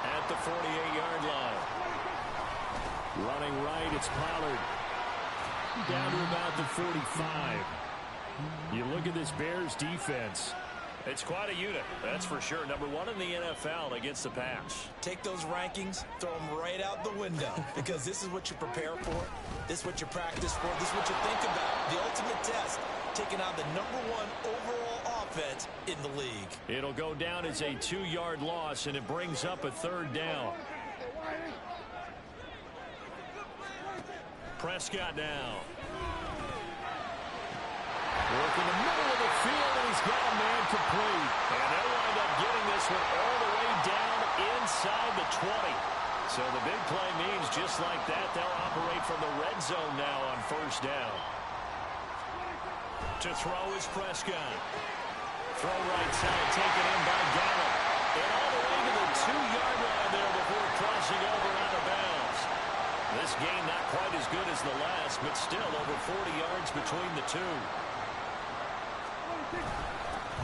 at the 48-yard line. Running right, it's Pollard. Down to about the 45. You look at this Bears defense. It's quite a unit, that's for sure. Number one in the NFL against the pass. Take those rankings, throw them right out the window, because this is what you prepare for, this is what you practice for, this is what you think about. The ultimate test, taking on the #1 overall offense in the league. It'll go down as a 2-yard loss, and it brings up a 3rd down. Prescott now. Working the middle of the field, and he's got a man complete. And they'll wind up getting this one all the way down inside the 20. So the big play means just like that, they'll operate from the red zone now on 1st down. To throw is Prescott. Throw right side, taken in by Gallup. And all the way to the 2-yard line there before crossing over out of bounds. This game not quite as good as the last, but still over 40 yards between the two.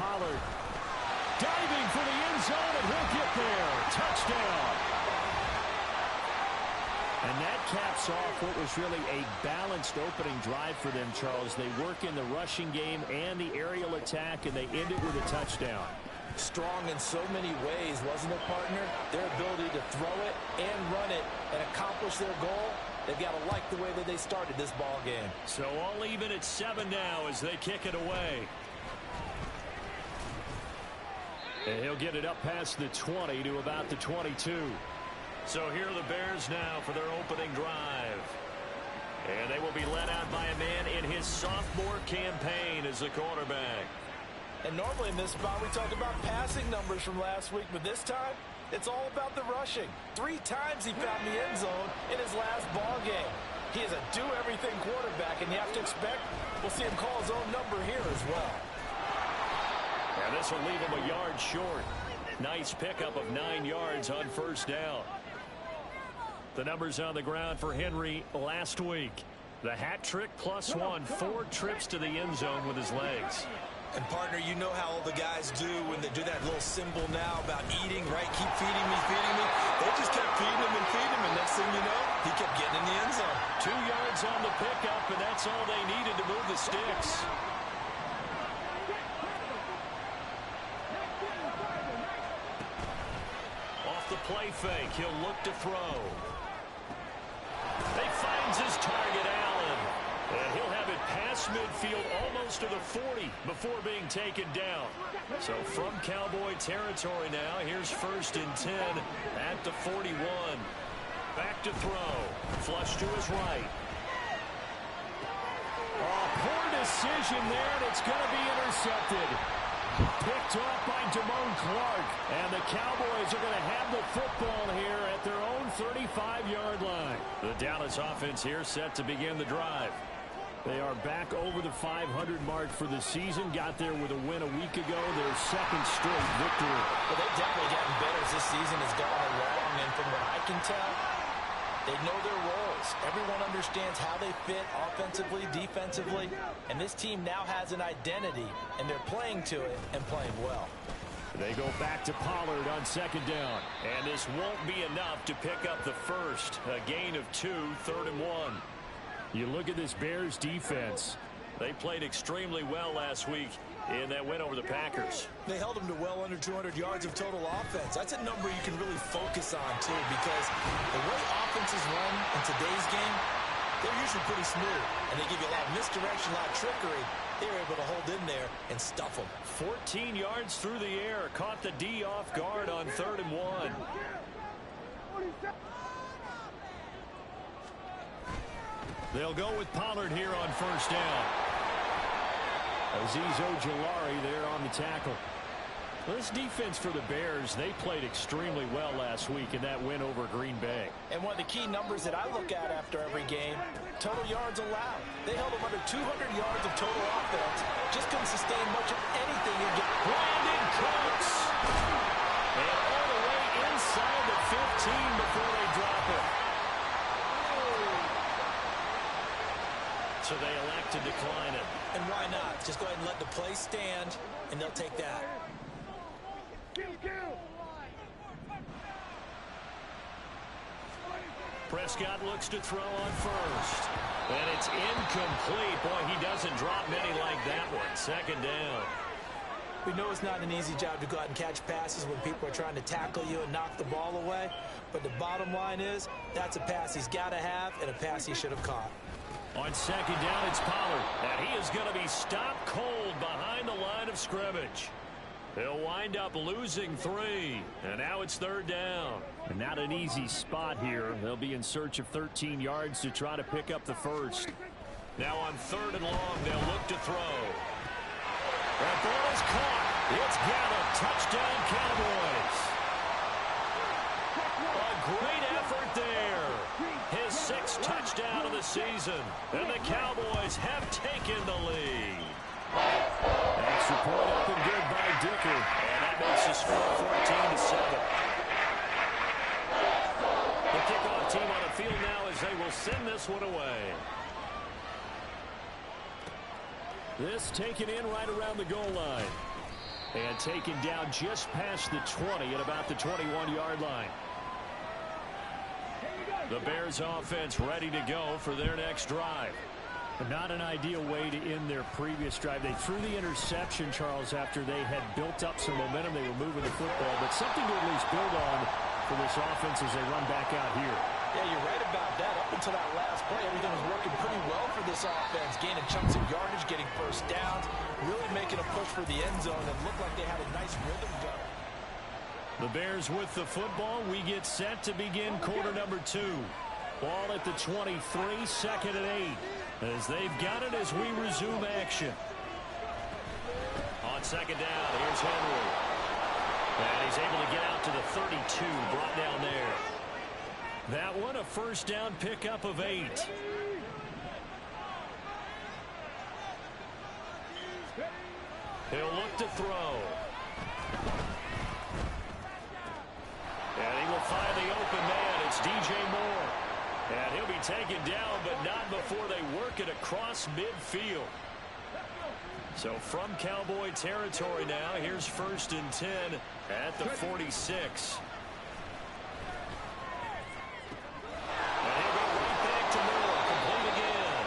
Pollard diving for the end zone, and he'll get there. Touchdown. And that caps off what was really a balanced opening drive for them, Charles. They work in the rushing game and the aerial attack, and they end it with a touchdown. Strong in so many ways, wasn't it, partner? Their ability to throw it and run it and accomplish their goal, they've got to like the way that they started this ball game. So all even at 7 now as they kick it away. And he'll get it up past the 20 to about the 22. So here are the Bears now for their opening drive. And they will be led out by a man in his sophomore campaign as the quarterback. And normally in this spot we talk about passing numbers from last week, but this time it's all about the rushing. 3 times he found the end zone in his last ball game. He is a do-everything quarterback, and you have to expect we'll see him call his own number here as well. And this will leave him a yard short. Nice pickup of 9 yards on 1st down. The numbers on the ground for Henry last week. The hat trick +1, 4 trips to the end zone with his legs. And, partner, you know how all the guys do when they do that little symbol now about eating, right? Keep feeding me, feeding me. They just kept feeding him and feeding him, and next thing you know, he kept getting in the end zone. 2 yards on the pickup, and that's all they needed to move the sticks. Off the play fake, he'll look to throw. He finds his target, Allen. And he'll have it past midfield almost to the 40 before being taken down. So from Cowboy territory now, here's 1st and 10 at the 41. Back to throw. Flush to his right. Oh, poor decision there, and it's going to be intercepted. Picked off by Damone Clark. And the Cowboys are going to have the football here at their own 35-yard line. The Dallas offense here set to begin the drive. They are back over the 500 mark for the season. Got there with a win a week ago, their 2nd straight victory. Well, they've definitely gotten better as this season has gone along, and from what I can tell, they know their roles. Everyone understands how they fit offensively, defensively, and this team now has an identity, and they're playing to it and playing well. They go back to Pollard on 2nd down, and this won't be enough to pick up the first. A gain of 2, 3rd and 1. You look at this Bears defense. They played extremely well last week in that win over the Packers. They held them to well under 200 yards of total offense. That's a number you can really focus on, too, because the way offenses run in today's game, they're usually pretty smooth, and they give you a lot of misdirection, a lot of trickery. They were able to hold in there and stuff them. 14 yards through the air. Caught the D off guard on 3rd and 1. They'll go with Pollard here on 1st down. Azeez Ojulari there on the tackle. Well, this defense for the Bears, they played extremely well last week in that win over Green Bay. And one of the key numbers that I look at after every game, total yards allowed. They held them under 200 yards of total offense. Just couldn't sustain much of anything again. Brandon Cooks. And all the way inside the 15 before they drop it. So they elect to decline it. And why not? Just go ahead and let the play stand, and they'll take that. Prescott looks to throw on 1st. And it's incomplete. Boy, he doesn't drop many like that one. 2nd down. We know it's not an easy job to go out and catch passes when people are trying to tackle you and knock the ball away. But the bottom line is, that's a pass he's got to have and a pass he should have caught. On second down, it's Pollard. And he is going to be stopped cold behind the line of scrimmage. He'll wind up losing 3. And now it's third down. And not an easy spot here. They'll be in search of 13 yards to try to pick up the first. Now on 3rd and long, they'll look to throw. That ball is caught. It's Gallup. Touchdown, Cowboys. A great effort there. His 6th touchdown of the season. And the Cowboys have taken the lead. Extra point up and good by Dicker. And that makes the score 14-7. The kickoff team on the field now as they will send this one away. This taken in right around the goal line. And taken down just past the 20 at about the 21-yard line. The Bears offense ready to go for their next drive. Not an ideal way to end their previous drive. They threw the interception, Charles, after they had built up some momentum. They were moving the football, but something to at least build on for this offense as they run back out here. Yeah, you're right about that. Up until that last play, everything was working pretty well for this offense. Gaining chunks of yardage, getting first downs, really making a push for the end zone, and looked like they had a nice rhythm going. The Bears with the football. We get set to begin quarter number 2. Ball at the 23, 2nd and 8. As they've got it as we resume action. On second down, here's Henry. And he's able to get out to the 32, brought down there. That one, a first down pickup of 8. He'll look to throw. And he will find the open man. It's DJ Moore. And he'll be taken down, but not before they work it across midfield. So from Cowboy territory now, here's 1st and 10 at the 46. And he'll go right back to Moore, complete again.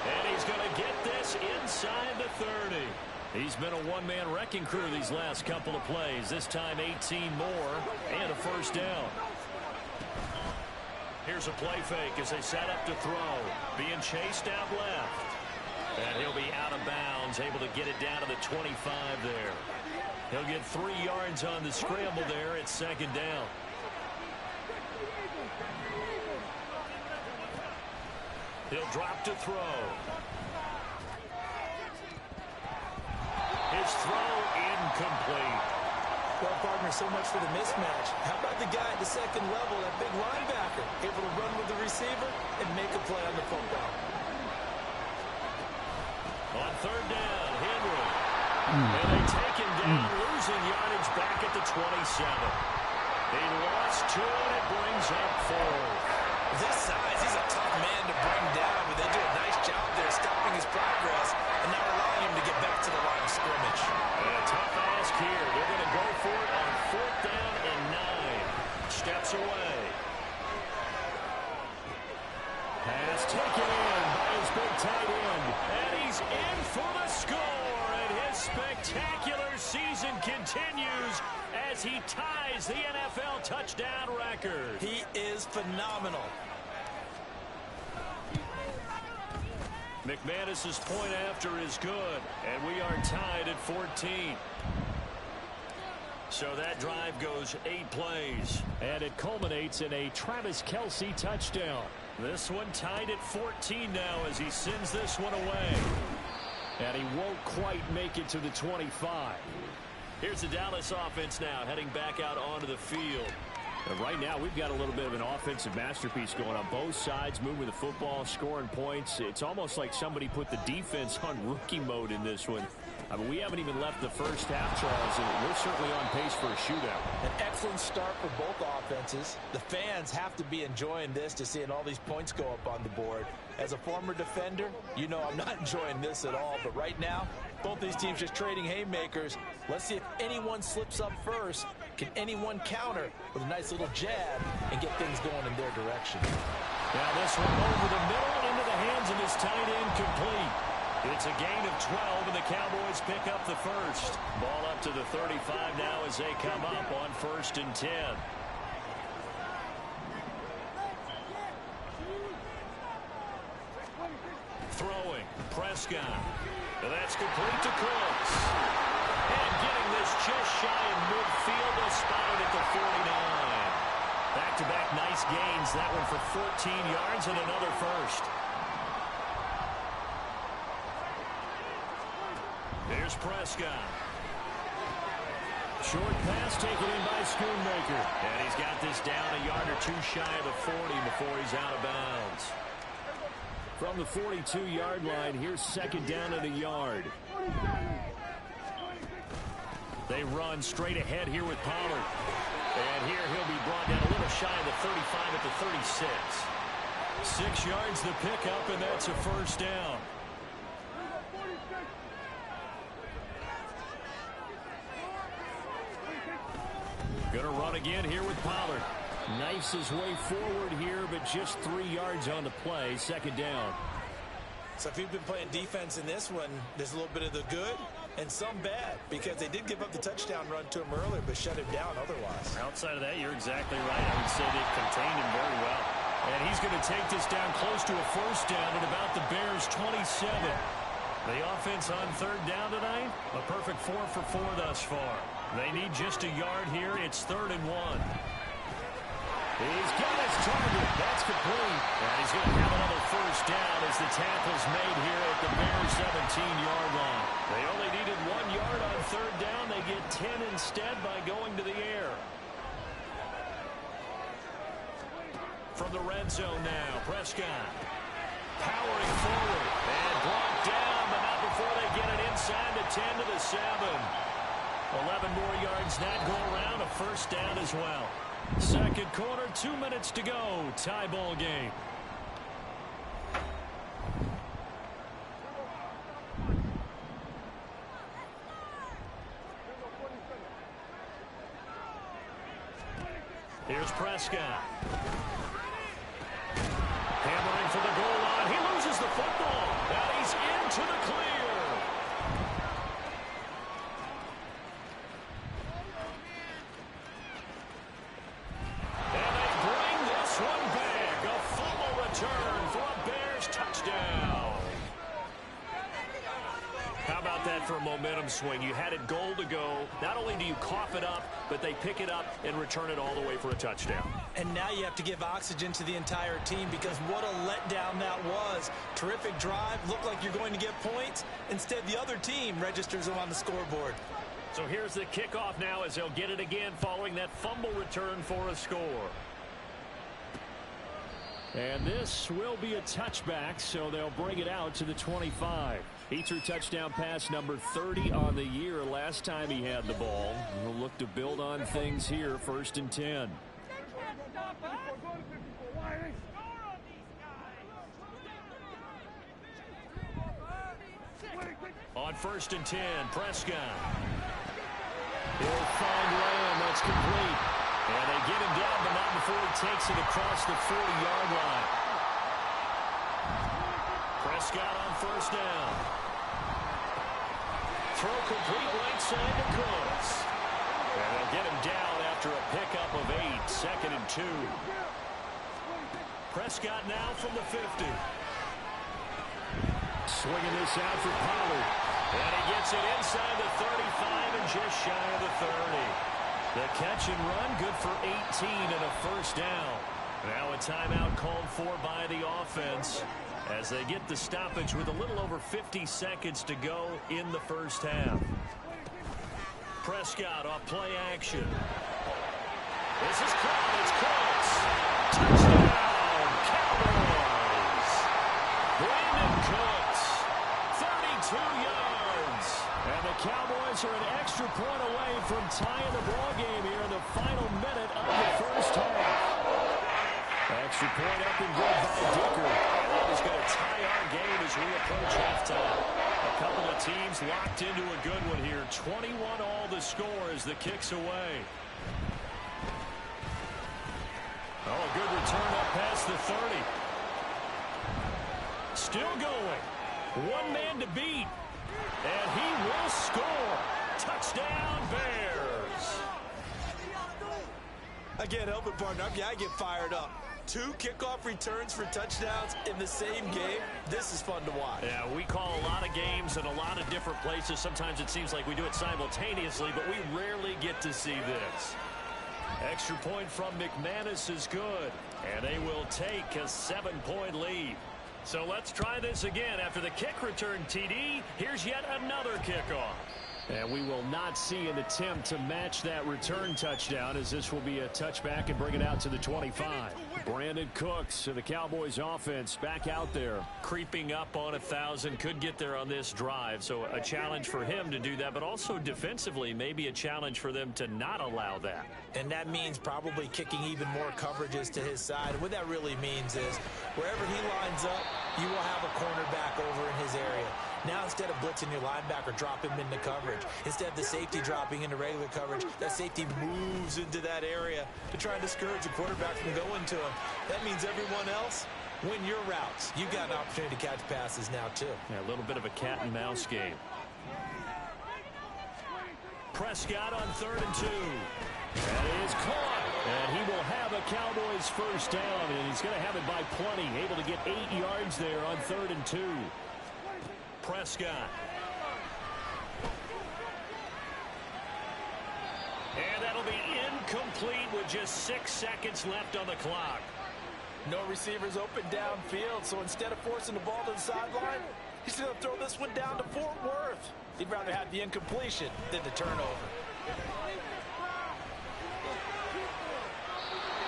And he's going to get this inside the 30. He's been a one-man wrecking crew these last couple of plays. This time 18 more and a first down. Here's a play fake as they set up to throw. Being chased out left. And he'll be out of bounds, able to get it down to the 25 there. He'll get 3 yards on the scramble there at second down. He'll drop to throw. His throw incomplete. Well, partner, so much for the mismatch. How about the guy at the second level, that big linebacker, able to run with the receiver and make a play on the football? On third down, Henry. And they take him down, losing yardage back at the 27. He lost 2, and it brings up 4. This size, he's a tough man to bring down, but they do a nice job there stopping his progress and not allowing him to get back to the line of scrimmage. And a tough ask here. They're going to go for it on 4th down and 9. Steps away. Pass taken in by his big tight end. And he's in for the score. And his spectacular season continues as he ties the NFL touchdown record. He is phenomenal. McManus's point after is good. And we are tied at 14. So that drive goes 8 plays. And it culminates in a Travis Kelce touchdown. This one tied at 14 now as he sends this one away. And he won't quite make it to the 25. Here's the Dallas offense now heading back out onto the field. And right now we've got a little bit of an offensive masterpiece going on both sides, moving the football, scoring points. It's almost like somebody put the defense on rookie mode in this one. I mean, we haven't even left the first half, Charles, and we're certainly on pace for a shootout. An excellent start for both offenses. The fans have to be enjoying this to seeing all these points go up on the board. As a former defender, you know I'm not enjoying this at all, but right now, both these teams just trading haymakers. Let's see if anyone slips up first. Can anyone counter with a nice little jab and get things going in their direction? Now this one over the middle into the hands of his tight end, complete. It's a gain of 12, and the Cowboys pick up the first. Ball up to the 35 now as they come up on 1st and 10. Throwing, Prescott. And that's complete to Cooks. And getting this just shy of midfield, they'll spot it at the 49. Back-to-back nice gains. That one for 14 yards and another first. Here's Prescott. Short pass taken in by Schoonmaker. And he's got this down a yard or two shy of the 40 before he's out of bounds. From the 42-yard line, here's 2nd down and a yard. They run straight ahead here with Pollard. And here he'll be brought down a little shy of the 35 at the 36. 6 yards the pickup, and that's a first down. Gonna run again here with Pollard. Knifes his way forward here, but just 3 yards on the play. 2nd down. So if you've been playing defense in this one, there's a little bit of the good and some bad, because they did give up the touchdown run to him earlier, but shut him down otherwise. Outside of that, you're exactly right. I would say they've contained him very well. And he's going to take this down close to a first down at about the Bears' 27. The offense on 3rd down tonight, a perfect 4 for 4 thus far. They need just a yard here. It's 3rd and 1. He's got his target. That's complete. And he's going to have another first down as the tackle's made here at the Bears' 17-yard line. They only needed 1 yard on 3rd down. They get 10 instead by going to the air. From the red zone now, Prescott powering forward and brought down, but not before they get it inside the 10 to the 7. 11 more yards that go around, a first down as well. 2nd quarter, 2 minutes to go. Tie ball game. Here's Prescott. Hammering for the goal line. He loses the football. Now he's into the clear. And they bring this one back. A fumble return for a Bears touchdown. How about that for a momentum swing? You had it goal to go. Not only do you cough it up, but they pick it up and return it all the way for a touchdown. And now you have to give oxygen to the entire team, because what a letdown that was. Terrific drive. Looked like you're going to get points. Instead, the other team registers them on the scoreboard. So here's the kickoff now as they'll get it again following that fumble return for a score. And this will be a touchback, so they'll bring it out to the 25. He threw touchdown pass number 30 on the year last time he had the ball. He'll look to build on things here, 1st and 10. On 1st and 10, Prescott. He'll find Lamb. That's complete. And they get him down, but not before he takes it across the 40-yard line. Prescott on 1st down. Throw complete right side to Cooks. And they'll get him down after a pickup of 8. 2nd and 2. Prescott now from the 50. Swinging this out for Pollard. And he gets it inside the 35 and just shy of the 30. The catch and run, good for 18 and a first down. Now a timeout called for by the offense as they get the stoppage with a little over 50 seconds to go in the first half. Prescott off play action. This is caught. It's close. Touchdown, Cowboys. Brandon Cooks, 32 yards. And the Cowboys are an extra point away from tying the ball game here in the final minute of the first half. Extra point up and good by Dicker. And that is going to tie our game as we approach halftime. A couple of teams locked into a good one here. 21 all the score as the kick's away. Oh, a good return up past the 30. Still going. One man to beat. And he will score. Touchdown, Bears. I can't help it, partner. I get fired up. 2 kickoff returns for touchdowns in the same game. This is fun to watch. Yeah, we call a lot of games in a lot of different places. Sometimes it seems like we do it simultaneously, but we rarely get to see this. Extra point from McManus is good, and they will take a 7-point lead. So let's try this again. After the kick return TD, here's yet another kickoff. And we will not see an attempt to match that return touchdown, as this will be a touchback and bring it out to the 25. Brandon Cooks of the Cowboys offense back out there. Creeping up on 1,000. Could get there on this drive. So a challenge for him to do that, but also defensively maybe a challenge for them to not allow that. And that means probably kicking even more coverages to his side. And what that really means is wherever he lines up, you will have a cornerback over in his area. Now, instead of blitzing your linebacker, drop him into coverage. Instead of the safety dropping into regular coverage, that safety moves into that area to try and discourage the quarterback from going to him. That means everyone else, win your routes. You've got an opportunity to catch passes now, too. Yeah, a little bit of a cat and mouse game. Prescott on 3rd and 2. That is caught. And he will have a Cowboys first down, and he's going to have it by plenty. Able to get 8 yards there on 3rd and 2. Prescott. And that'll be incomplete with just 6 seconds left on the clock. No receivers open downfield, so instead of forcing the ball to the sideline, he's going to throw this one down to Fort Worth. He'd rather have the incompletion than the turnover.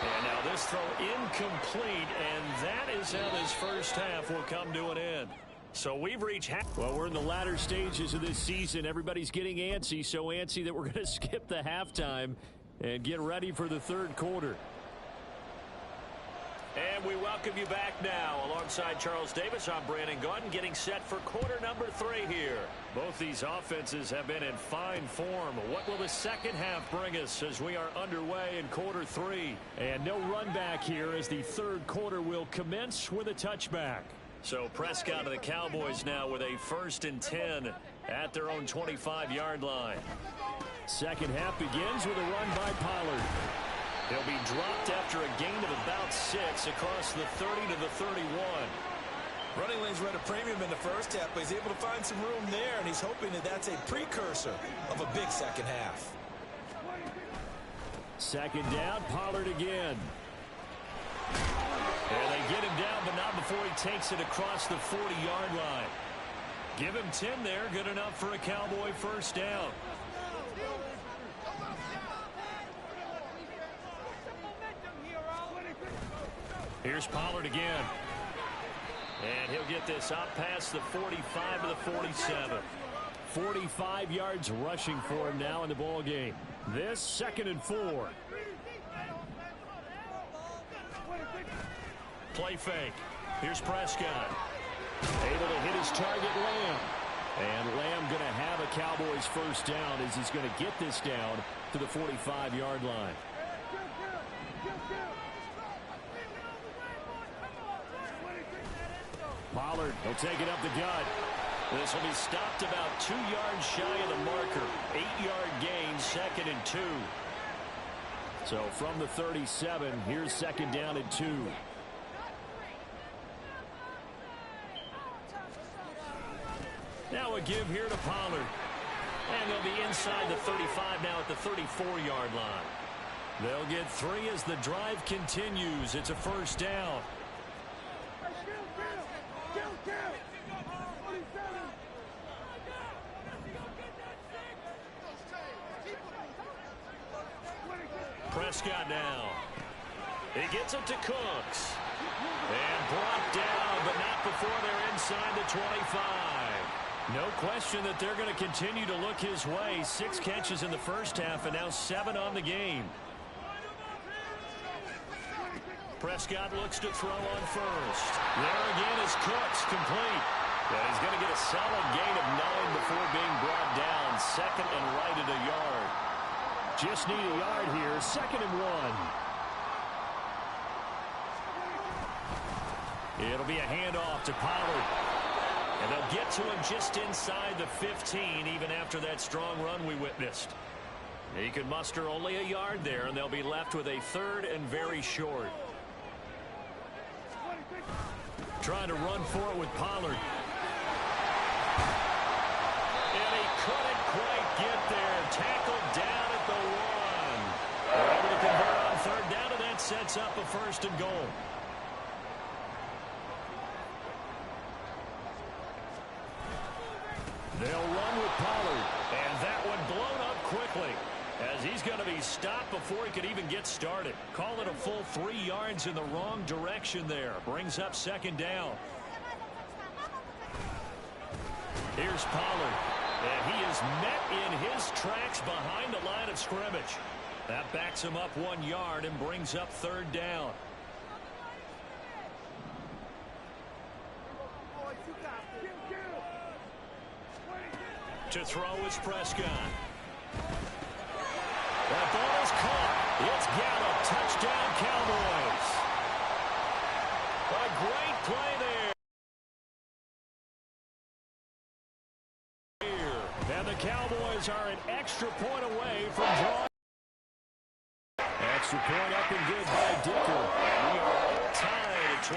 And now this throw incomplete, and that is how this first half will come to an end. So we've reached half. Well, we're in the latter stages of this season. Everybody's getting antsy, so antsy that we're going to skip the halftime and get ready for the third quarter. And we welcome you back now. Alongside Charles Davis, I'm Brandon Gaudin, getting set for quarter number 3 here. Both these offenses have been in fine form. What will the second half bring us as we are underway in quarter 3? And no run back here as the third quarter will commence with a touchback. So Prescott of the Cowboys now with a 1st and 10 at their own 25-yard line. Second half begins with a run by Pollard. He'll be dropped after a gain of about 6 across the 30 to the 31. Running lanes were at a premium in the first half, but he's able to find some room there, and he's hoping that that's a precursor of a big second half. Second down, Pollard again. And they get him down, but not before he takes it across the 40-yard line. Give him 10 there, good enough for a Cowboy first down. Here's Pollard again. And he'll get this out past the 45 to the 47. 45 yards rushing for him now in the ball game. This 2nd and 4. Play fake. Here's Prescott. Able to hit his target, Lamb. And Lamb going to have a Cowboys first down as he's going to get this down to the 45-yard line. Pollard will take it up the gut. This will be stopped about 2 yards shy of the marker. 8-yard gain, 2nd and 2. So from the 37, here's 2nd down and 2. Now a give here to Pollard. And they'll be inside the 35 now at the 34-yard line. They'll get 3 as the drive continues. It's a first down. Prescott now. He gets it to Cooks. And brought down, but not before they're inside the 25. No question that they're going to continue to look his way. 6 catches in the first half and now 7 on the game. Prescott looks to throw on first. There again is Cooks, complete. And he's going to get a solid gain of 9 before being brought down. 2nd and right at a yard. Just need a yard here. 2nd and 1. It'll be a handoff to Pollard. And they'll get to him just inside the 15, even after that strong run we witnessed. He can muster only a yard there, and they'll be left with a 3rd and very short. Trying to run for it with Pollard. And he couldn't quite get there. Tackled down at the 1. They're able to convert on 3rd down, and that sets up a 1st and goal. They'll run with Pollard, and that one blown up quickly, as he's going to be stopped before he could even get started. Call it a full 3 yards in the wrong direction there. Brings up 2nd down. Here's Pollard, and he is met in his tracks behind the line of scrimmage. That backs him up 1 yard and brings up 3rd down. To throw is Prescott. That ball is caught. It's Gallup. Touchdown, Cowboys. A great play there. And the Cowboys are an extra point away from drawing. Extra point up and good by Dicker. We are all tied at 28.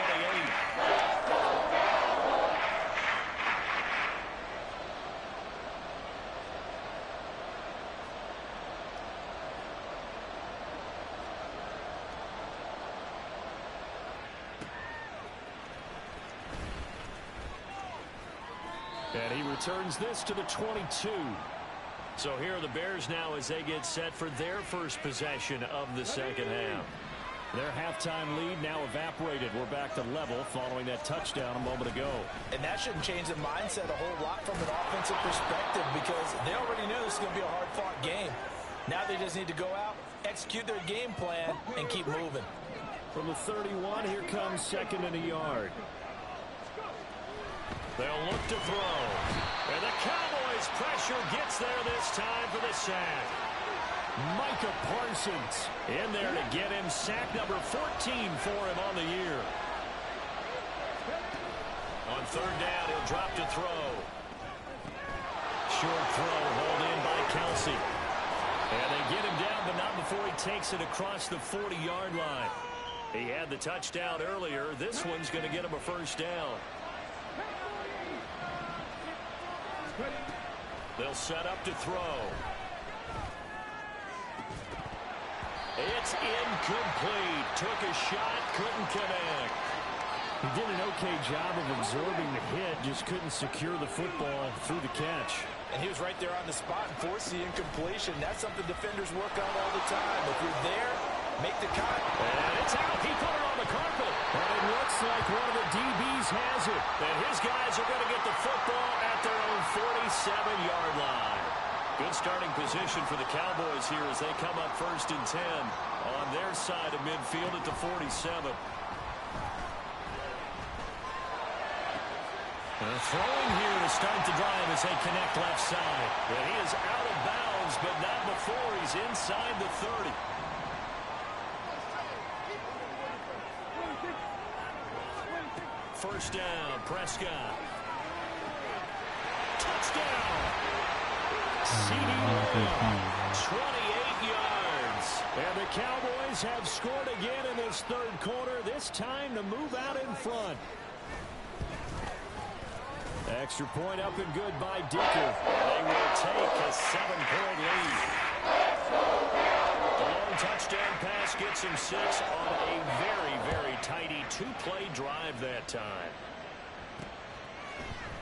And he returns this to the 22. So here are the Bears now as they get set for their first possession of the 2nd half. Their halftime lead now evaporated. We're back to level following that touchdown a moment ago. And that shouldn't change the mindset a whole lot from an offensive perspective, because they already knew this was going to be a hard-fought game. Now they just need to go out, execute their game plan, and keep moving. From the 31, here comes 2nd and a yard. They'll look to throw. And the Cowboys' pressure gets there this time for the sack. Micah Parsons in there to get him sack number 14 for him on the year. On 3rd down, he'll drop to throw. Short throw hauled in by Kelsey. And they get him down, but not before he takes it across the 40-yard line. He had the touchdown earlier. This one's going to get him a 1st down. They'll set up to throw. It's incomplete. Took a shot, couldn't connect. He did an okay job of absorbing the hit, just couldn't secure the football through the catch. And he was right there on the spot and forced the incompletion. That's something defenders work on all the time. If you're there, make the cut. And it's out. He put it on the carpet. And it looks like one of the DBs has it. And his guys are going to get the football at their own 47-yard line. Good starting position for the Cowboys here as they come up 1st and 10 on their side of midfield at the 47. Throwing here to start the drive as they connect left side. And he is out of bounds, but not before he's inside the 30. First down, Prescott. Touchdown! CD 28 yards. And the Cowboys have scored again in this 3rd quarter, this time to move out in front. Extra point up and good by Dicker. They will take a 7-point lead. The long touchdown pass gets him 6 on a very, very tidy 2-play drive that time.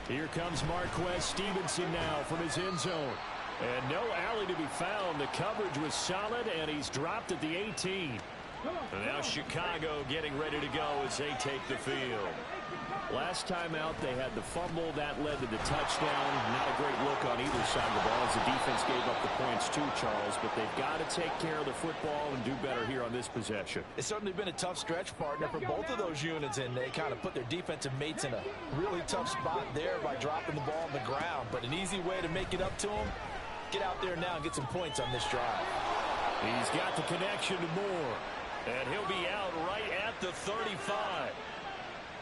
Here comes Marquez Stevenson now from his end zone. And no alley to be found. The coverage was solid, and he's dropped at the 18. And now Chicago getting ready to go as they take the field. Last time out, they had the fumble. That led to the touchdown. Not a great look on either side of the ball as the defense gave up the points too, Charles. But they've got to take care of the football and do better here on this possession. It's certainly been a tough stretch, partner, for both of those units, and they kind of put their defensive mates in a really tough spot there by dropping the ball on the ground. But an easy way to make it up to them, get out there now and get some points on this drive. He's got the connection to Moore. And he'll be out right at the 35.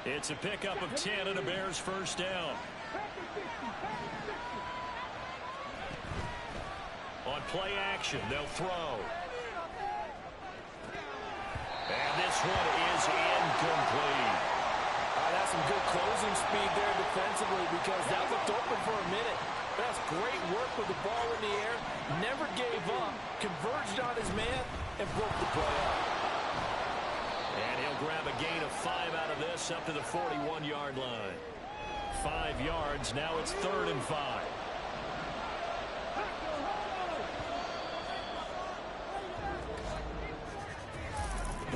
It's a pickup of 10 and a Bears first down. On play action, they'll throw. And this one is incomplete. That's some good closing speed there defensively because that looked open for a minute. That's great work with the ball in the air. Never gave up. Converged on his man and broke the play up. And he'll grab a gain of 5 out of this up to the 41-yard line. 5 yards. Now it's 3rd and 5.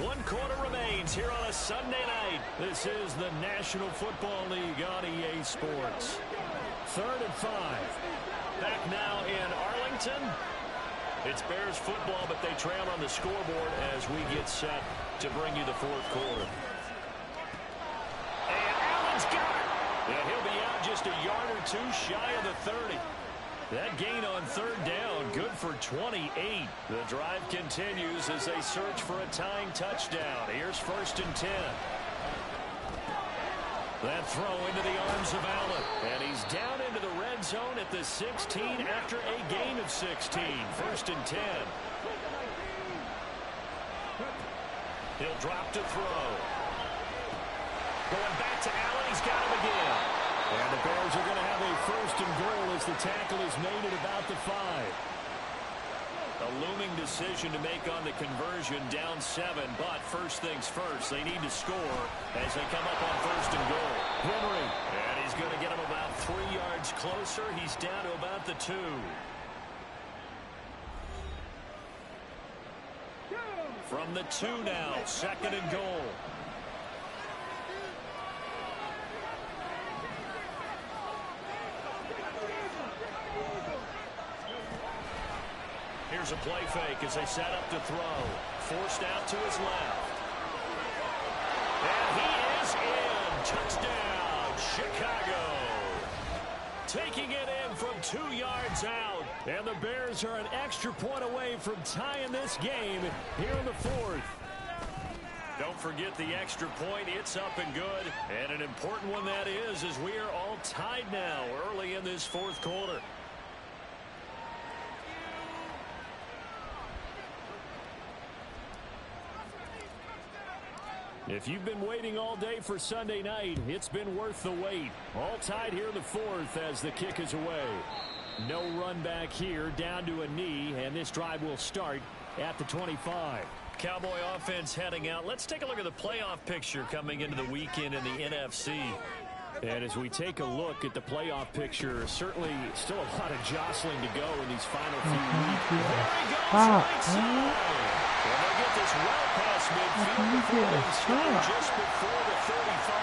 One quarter remains here on a Sunday night. This is the National Football League on EA Sports. 3rd and 5. Back now in Arlington. It's Bears football, but they trail on the scoreboard as we get set to bring you the 4th quarter. And Allen's got it. Yeah, he'll be out just a yard or 2 shy of the 30. That gain on 3rd down, good for 28. The drive continues as they search for a tying touchdown. Here's 1st and 10. That throw into the arms of Allen. And he's down into the red zone at the 16 after a gain of 16. 1st and 10. He'll drop to throw. Going back to Allen. He's got him again. And the Bears are going to have a 1st and goal as the tackle is made at about the 5. A looming decision to make on the conversion, down 7, but first things first, they need to score as they come up on 1st and goal. Henry, and he's going to get him about 3 yards closer. He's down to about the 2. From the 2 now, 2nd and goal. Here's a play fake as they set up to throw. Forced out to his left. And he is in. Touchdown, Chicago. Taking it in from 2 yards out. And the Bears are an extra point away from tying this game here in the 4th. Don't forget the extra point. It's up and good. And an important one that is, as we are all tied now early in this 4th quarter. If you've been waiting all day for Sunday night, it's been worth the wait. All tied here in the 4th as the kick is away. No run back here, down to a knee, and this drive will start at the 25. Cowboy offense heading out. Let's take a look at the playoff picture coming into the weekend in the NFC. And as we take a look at the playoff picture, certainly still a lot of jostling to go in these final few weeks. There he goes, right side. Well, they get this well past midfield before they score just before the 35.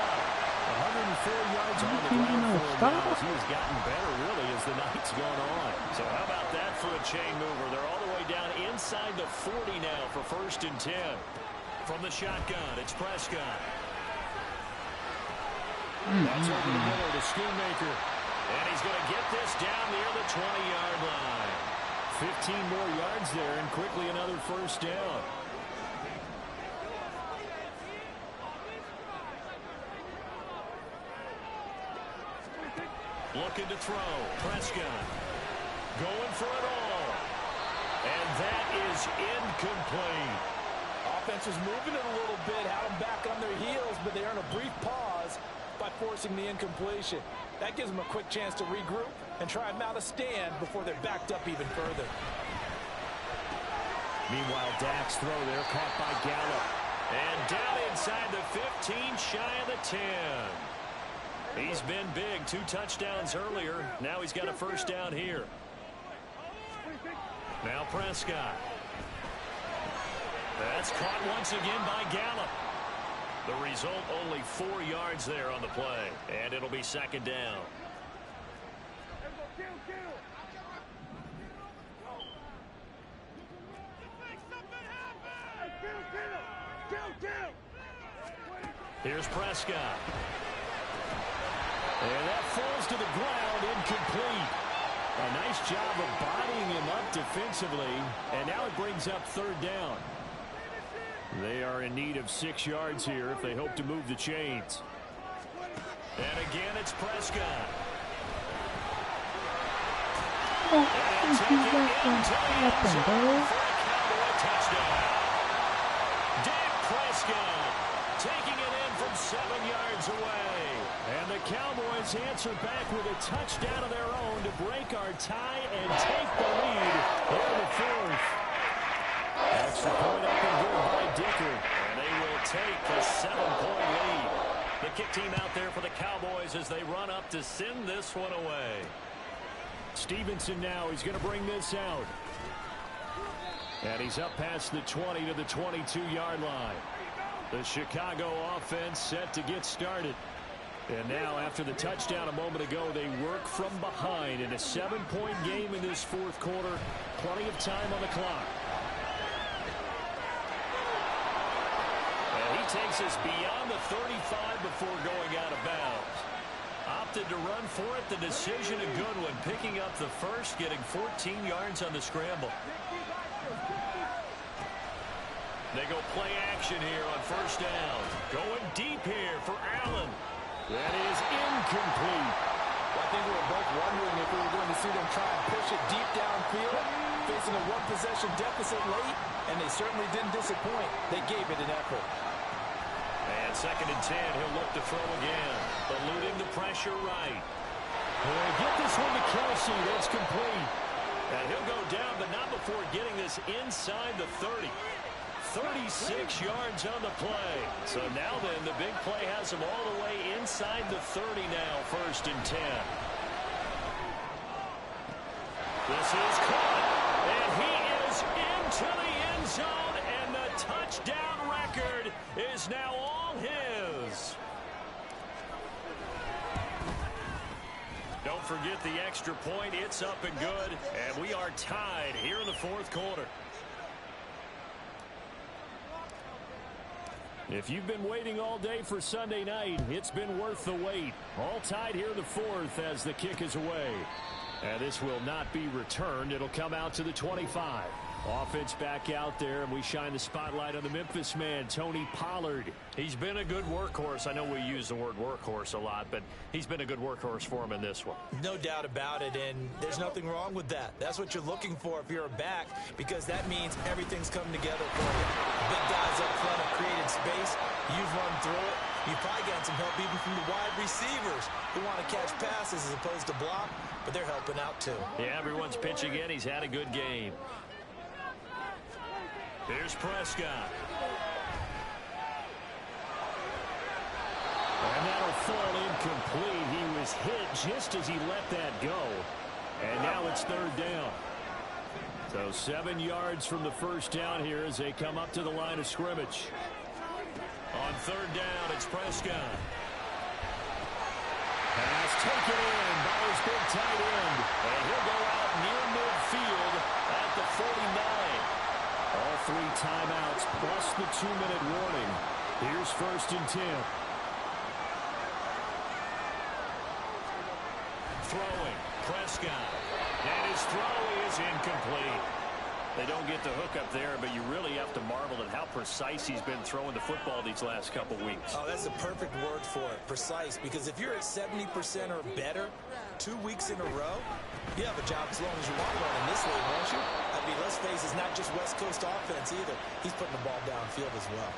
104 yards on the ground for him as he's gotten better, really, as the night's gone on. So how about that for a chain mover? They're all the way down inside the 40 now for 1st and 10. From the shotgun, it's Prescott. That's over the middle to Schoonmaker. And he's going to get this down near the 20-yard line. 15 more yards there, and quickly another 1st down. Looking to throw. Prescott going for it all. And that is incomplete. Offense was moving it a little bit, had them back on their heels, but they earn a brief pause by forcing the incompletion. That gives them a quick chance to regroup and try and mount a stand before they're backed up even further. Meanwhile, Dak's throw there caught by Gallup. And down inside the 15, shy of the 10. He's been big. 2 touchdowns earlier. Now he's got a 1st down here. Now Prescott. That's caught once again by Gallup. The result, only 4 yards there on the play. And it'll be 2nd down. Here's Prescott. And that falls to the ground, incomplete. A nice job of bodying him up defensively. And now it brings up 3rd down. They are in need of 6 yards here if they hope to move the chains. And again, it's Prescott. Oh, And taking it into the end zone for a Cowboy touchdown. Dak Prescott taking it in from 7 yards away. And the Cowboys answer back with a touchdown of their own to break our tie and take the lead here in the fourth. Extra point up and good by Dicker. And they will take a 7-point lead. The kick team out there for the Cowboys as they run up to send this one away. Stevenson now, he's going to bring this out. And he's up past the 20 to the 22-yard line. The Chicago offense set to get started. And now, after the touchdown a moment ago, they work from behind in a 7-point game in this fourth quarter. Plenty of time on the clock. And he takes us beyond the 35 before going out of bounds. Opted to run for it. The decision a good one. Picking up the first, getting 14 yards on the scramble. They go play action here on first down. Going deep here for Allen. That is incomplete. I think we were both wondering if we were going to see them try and push it deep downfield, facing a one-possession deficit late, and they certainly didn't disappoint. They gave it an effort. And 2nd and 10, he'll look to throw again. Eluding the pressure right. Well, get this one to Kelsey. That's complete. And he'll go down, but not before getting this inside the 30. 36 yards on the play. So now then, the big play has him all the way inside the 30 now, 1st and 10. This is caught, and he is into the end zone, and the touchdown record is now all his. Don't forget the extra point. It's up and good, and we are tied here in the fourth quarter. If you've been waiting all day for Sunday night, it's been worth the wait. All tied here in the fourth as the kick is away. And this will not be returned. It'll come out to the 25. Offense back out there, and we shine the spotlight on the Memphis man, Tony Pollard. He's been a good workhorse. I know we use the word workhorse a lot, but he's been a good workhorse for him in this one. No doubt about it, and there's nothing wrong with that. That's what you're looking for if you're a back, because that means everything's coming together for you. Big guys up front have created space. You've run through it. You've probably gotten some help even from the wide receivers who want to catch passes as opposed to block, but they're helping out too. Yeah, everyone's pitching in. He's had a good game. Here's Prescott. And that'll fall incomplete. He was hit just as he let that go. And now it's 3rd down. So 7 yards from the first down here as they come up to the line of scrimmage. On 3rd down, it's Prescott. Pass taken in by his big tight end. And he'll go out near midfield at the 49. All 3 timeouts plus the 2-minute warning. Here's 1st and 10. Throwing, Prescott. And his throw is incomplete. They don't get the hook up there, but you really have to marvel at how precise he's been throwing the football these last couple weeks. Oh, that's the perfect word for it, precise, because if you're at 70% or better 2 weeks in a row, you have a job as long as you want one in this league, won't you? I mean, let's face it, it's not just West Coast offense either. He's putting the ball downfield as well.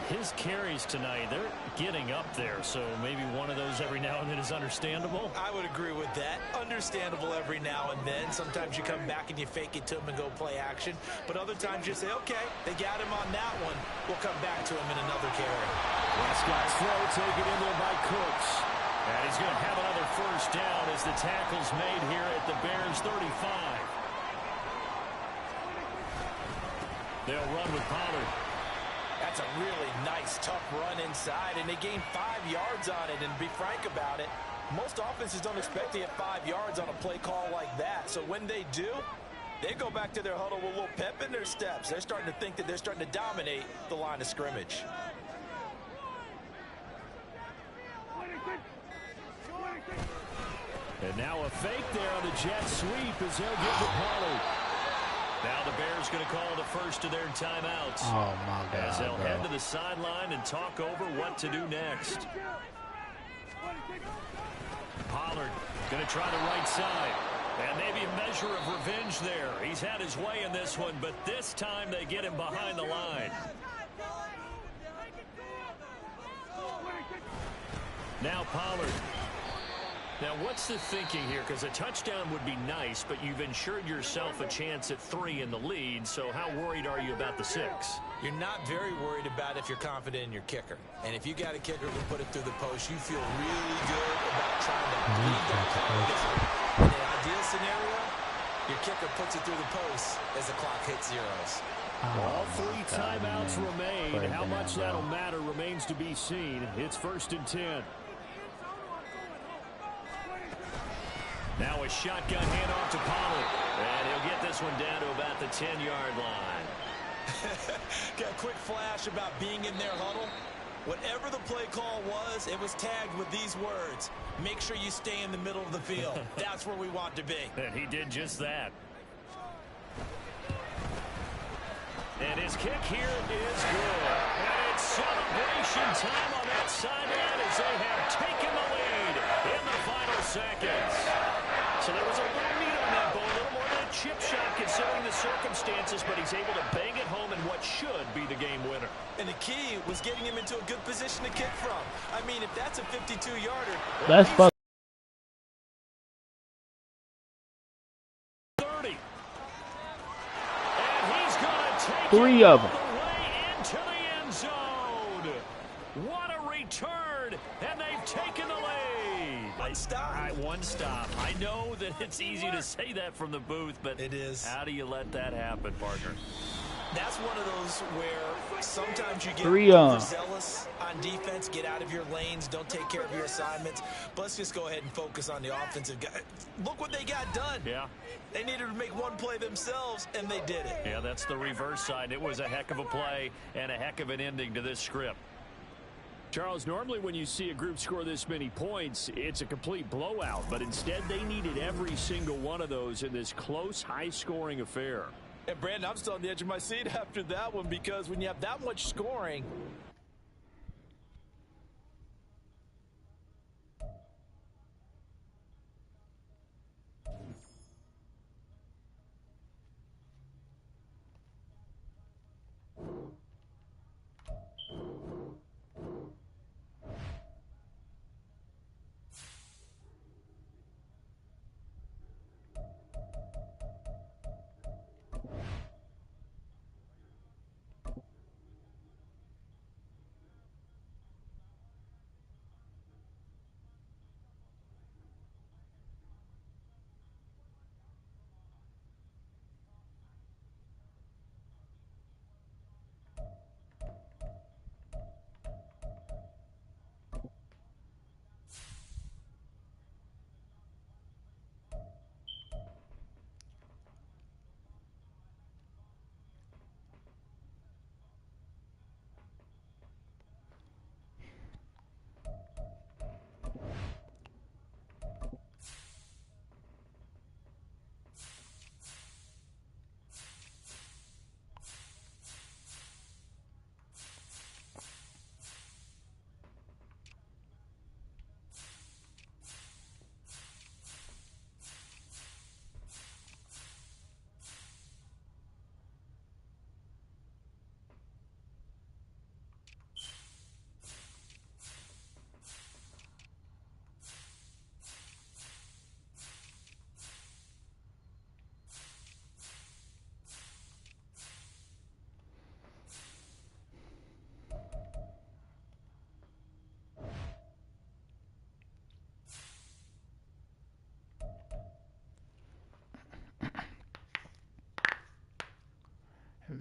His carries tonight, they're getting up there, so maybe one of those every now and then is understandable. I would agree with that. Understandable every now and then. Sometimes you come back and you fake it to him and go play action. But other times you say, okay, they got him on that one. We'll come back to him in another carry. Prescott's throw taken in there by Cooks. And he's going to have another first down as the tackle's made here at the Bears 35. They'll run with Pollard. That's a really nice, tough run inside, and they gained 5 yards on it. And to be frank about it, most offenses don't expect to get 5 yards on a play call like that. So when they do, they go back to their huddle with a little pep in their steps. They're starting to think that they're starting to dominate the line of scrimmage. And now a fake there on the jet sweep as they'll get to Pollard. Now the Bears going to call the first of their timeouts. Oh, my God, as they'll bro. head to the sideline and talk over what to do next. Pollard going to try the right side. And maybe a measure of revenge there. He's had his way in this one, but this time they get him behind the line. Now Pollard. Now, what's the thinking here? Because a touchdown would be nice, but you've ensured yourself a chance at 3 in the lead, so how worried are you about the 6? You're not very worried about if you're confident in your kicker. And if you got a kicker who put it through the post, you feel really good about trying to lead that kicker. In an ideal scenario, your kicker puts it through the post as the clock hits zeros. All 3 timeouts remain. How much that'll matter remains to be seen. It's 1st and 10. Now a shotgun handoff to Pollard. And he'll get this one down to about the 10-yard line. Got a quick flash about being in their huddle. Whatever the play call was, it was tagged with these words. Make sure you stay in the middle of the field. That's where we want to be. And he did just that. And his kick here is good. And it's celebration time on that sideline as they have taken the lead in the final seconds. So there was a little meat on that ball, a little more than a chip shot considering the circumstances, but he's able to bang it home in what should be the game winner. And the key was getting him into a good position to kick from. I mean, if that's a 52-yarder... That's fucking 30. And he's going to take 3 it of all them. the way into the end zone. What a return, and they've taken the lead. One stop. One stop. I know that it's easy to say that from the booth, but it is. How do you let that happen, partner? That's one of those where sometimes you get 3 overzealous on defense, get out of your lanes, don't take care of your assignments. But let's just go ahead and focus on the offensive guy. Look what they got done. Yeah. They needed to make one play themselves, and they did it. Yeah, that's the reverse side. It was a heck of a play and a heck of an ending to this script. Charles, normally when you see a group score this many points, it's a complete blowout. But instead, they needed every single one of those in this close, high-scoring affair. And, Brandon, I'm still on the edge of my seat after that one because when you have that much scoring...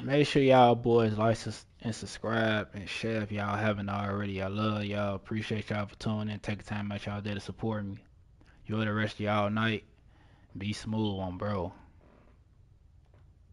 Make sure y'all boys like and subscribe and share if y'all haven't already. I love y'all. Appreciate y'all for tuning in. Taking time out y'all day to support me. Enjoy the rest of y'all night. Be smooth on bro.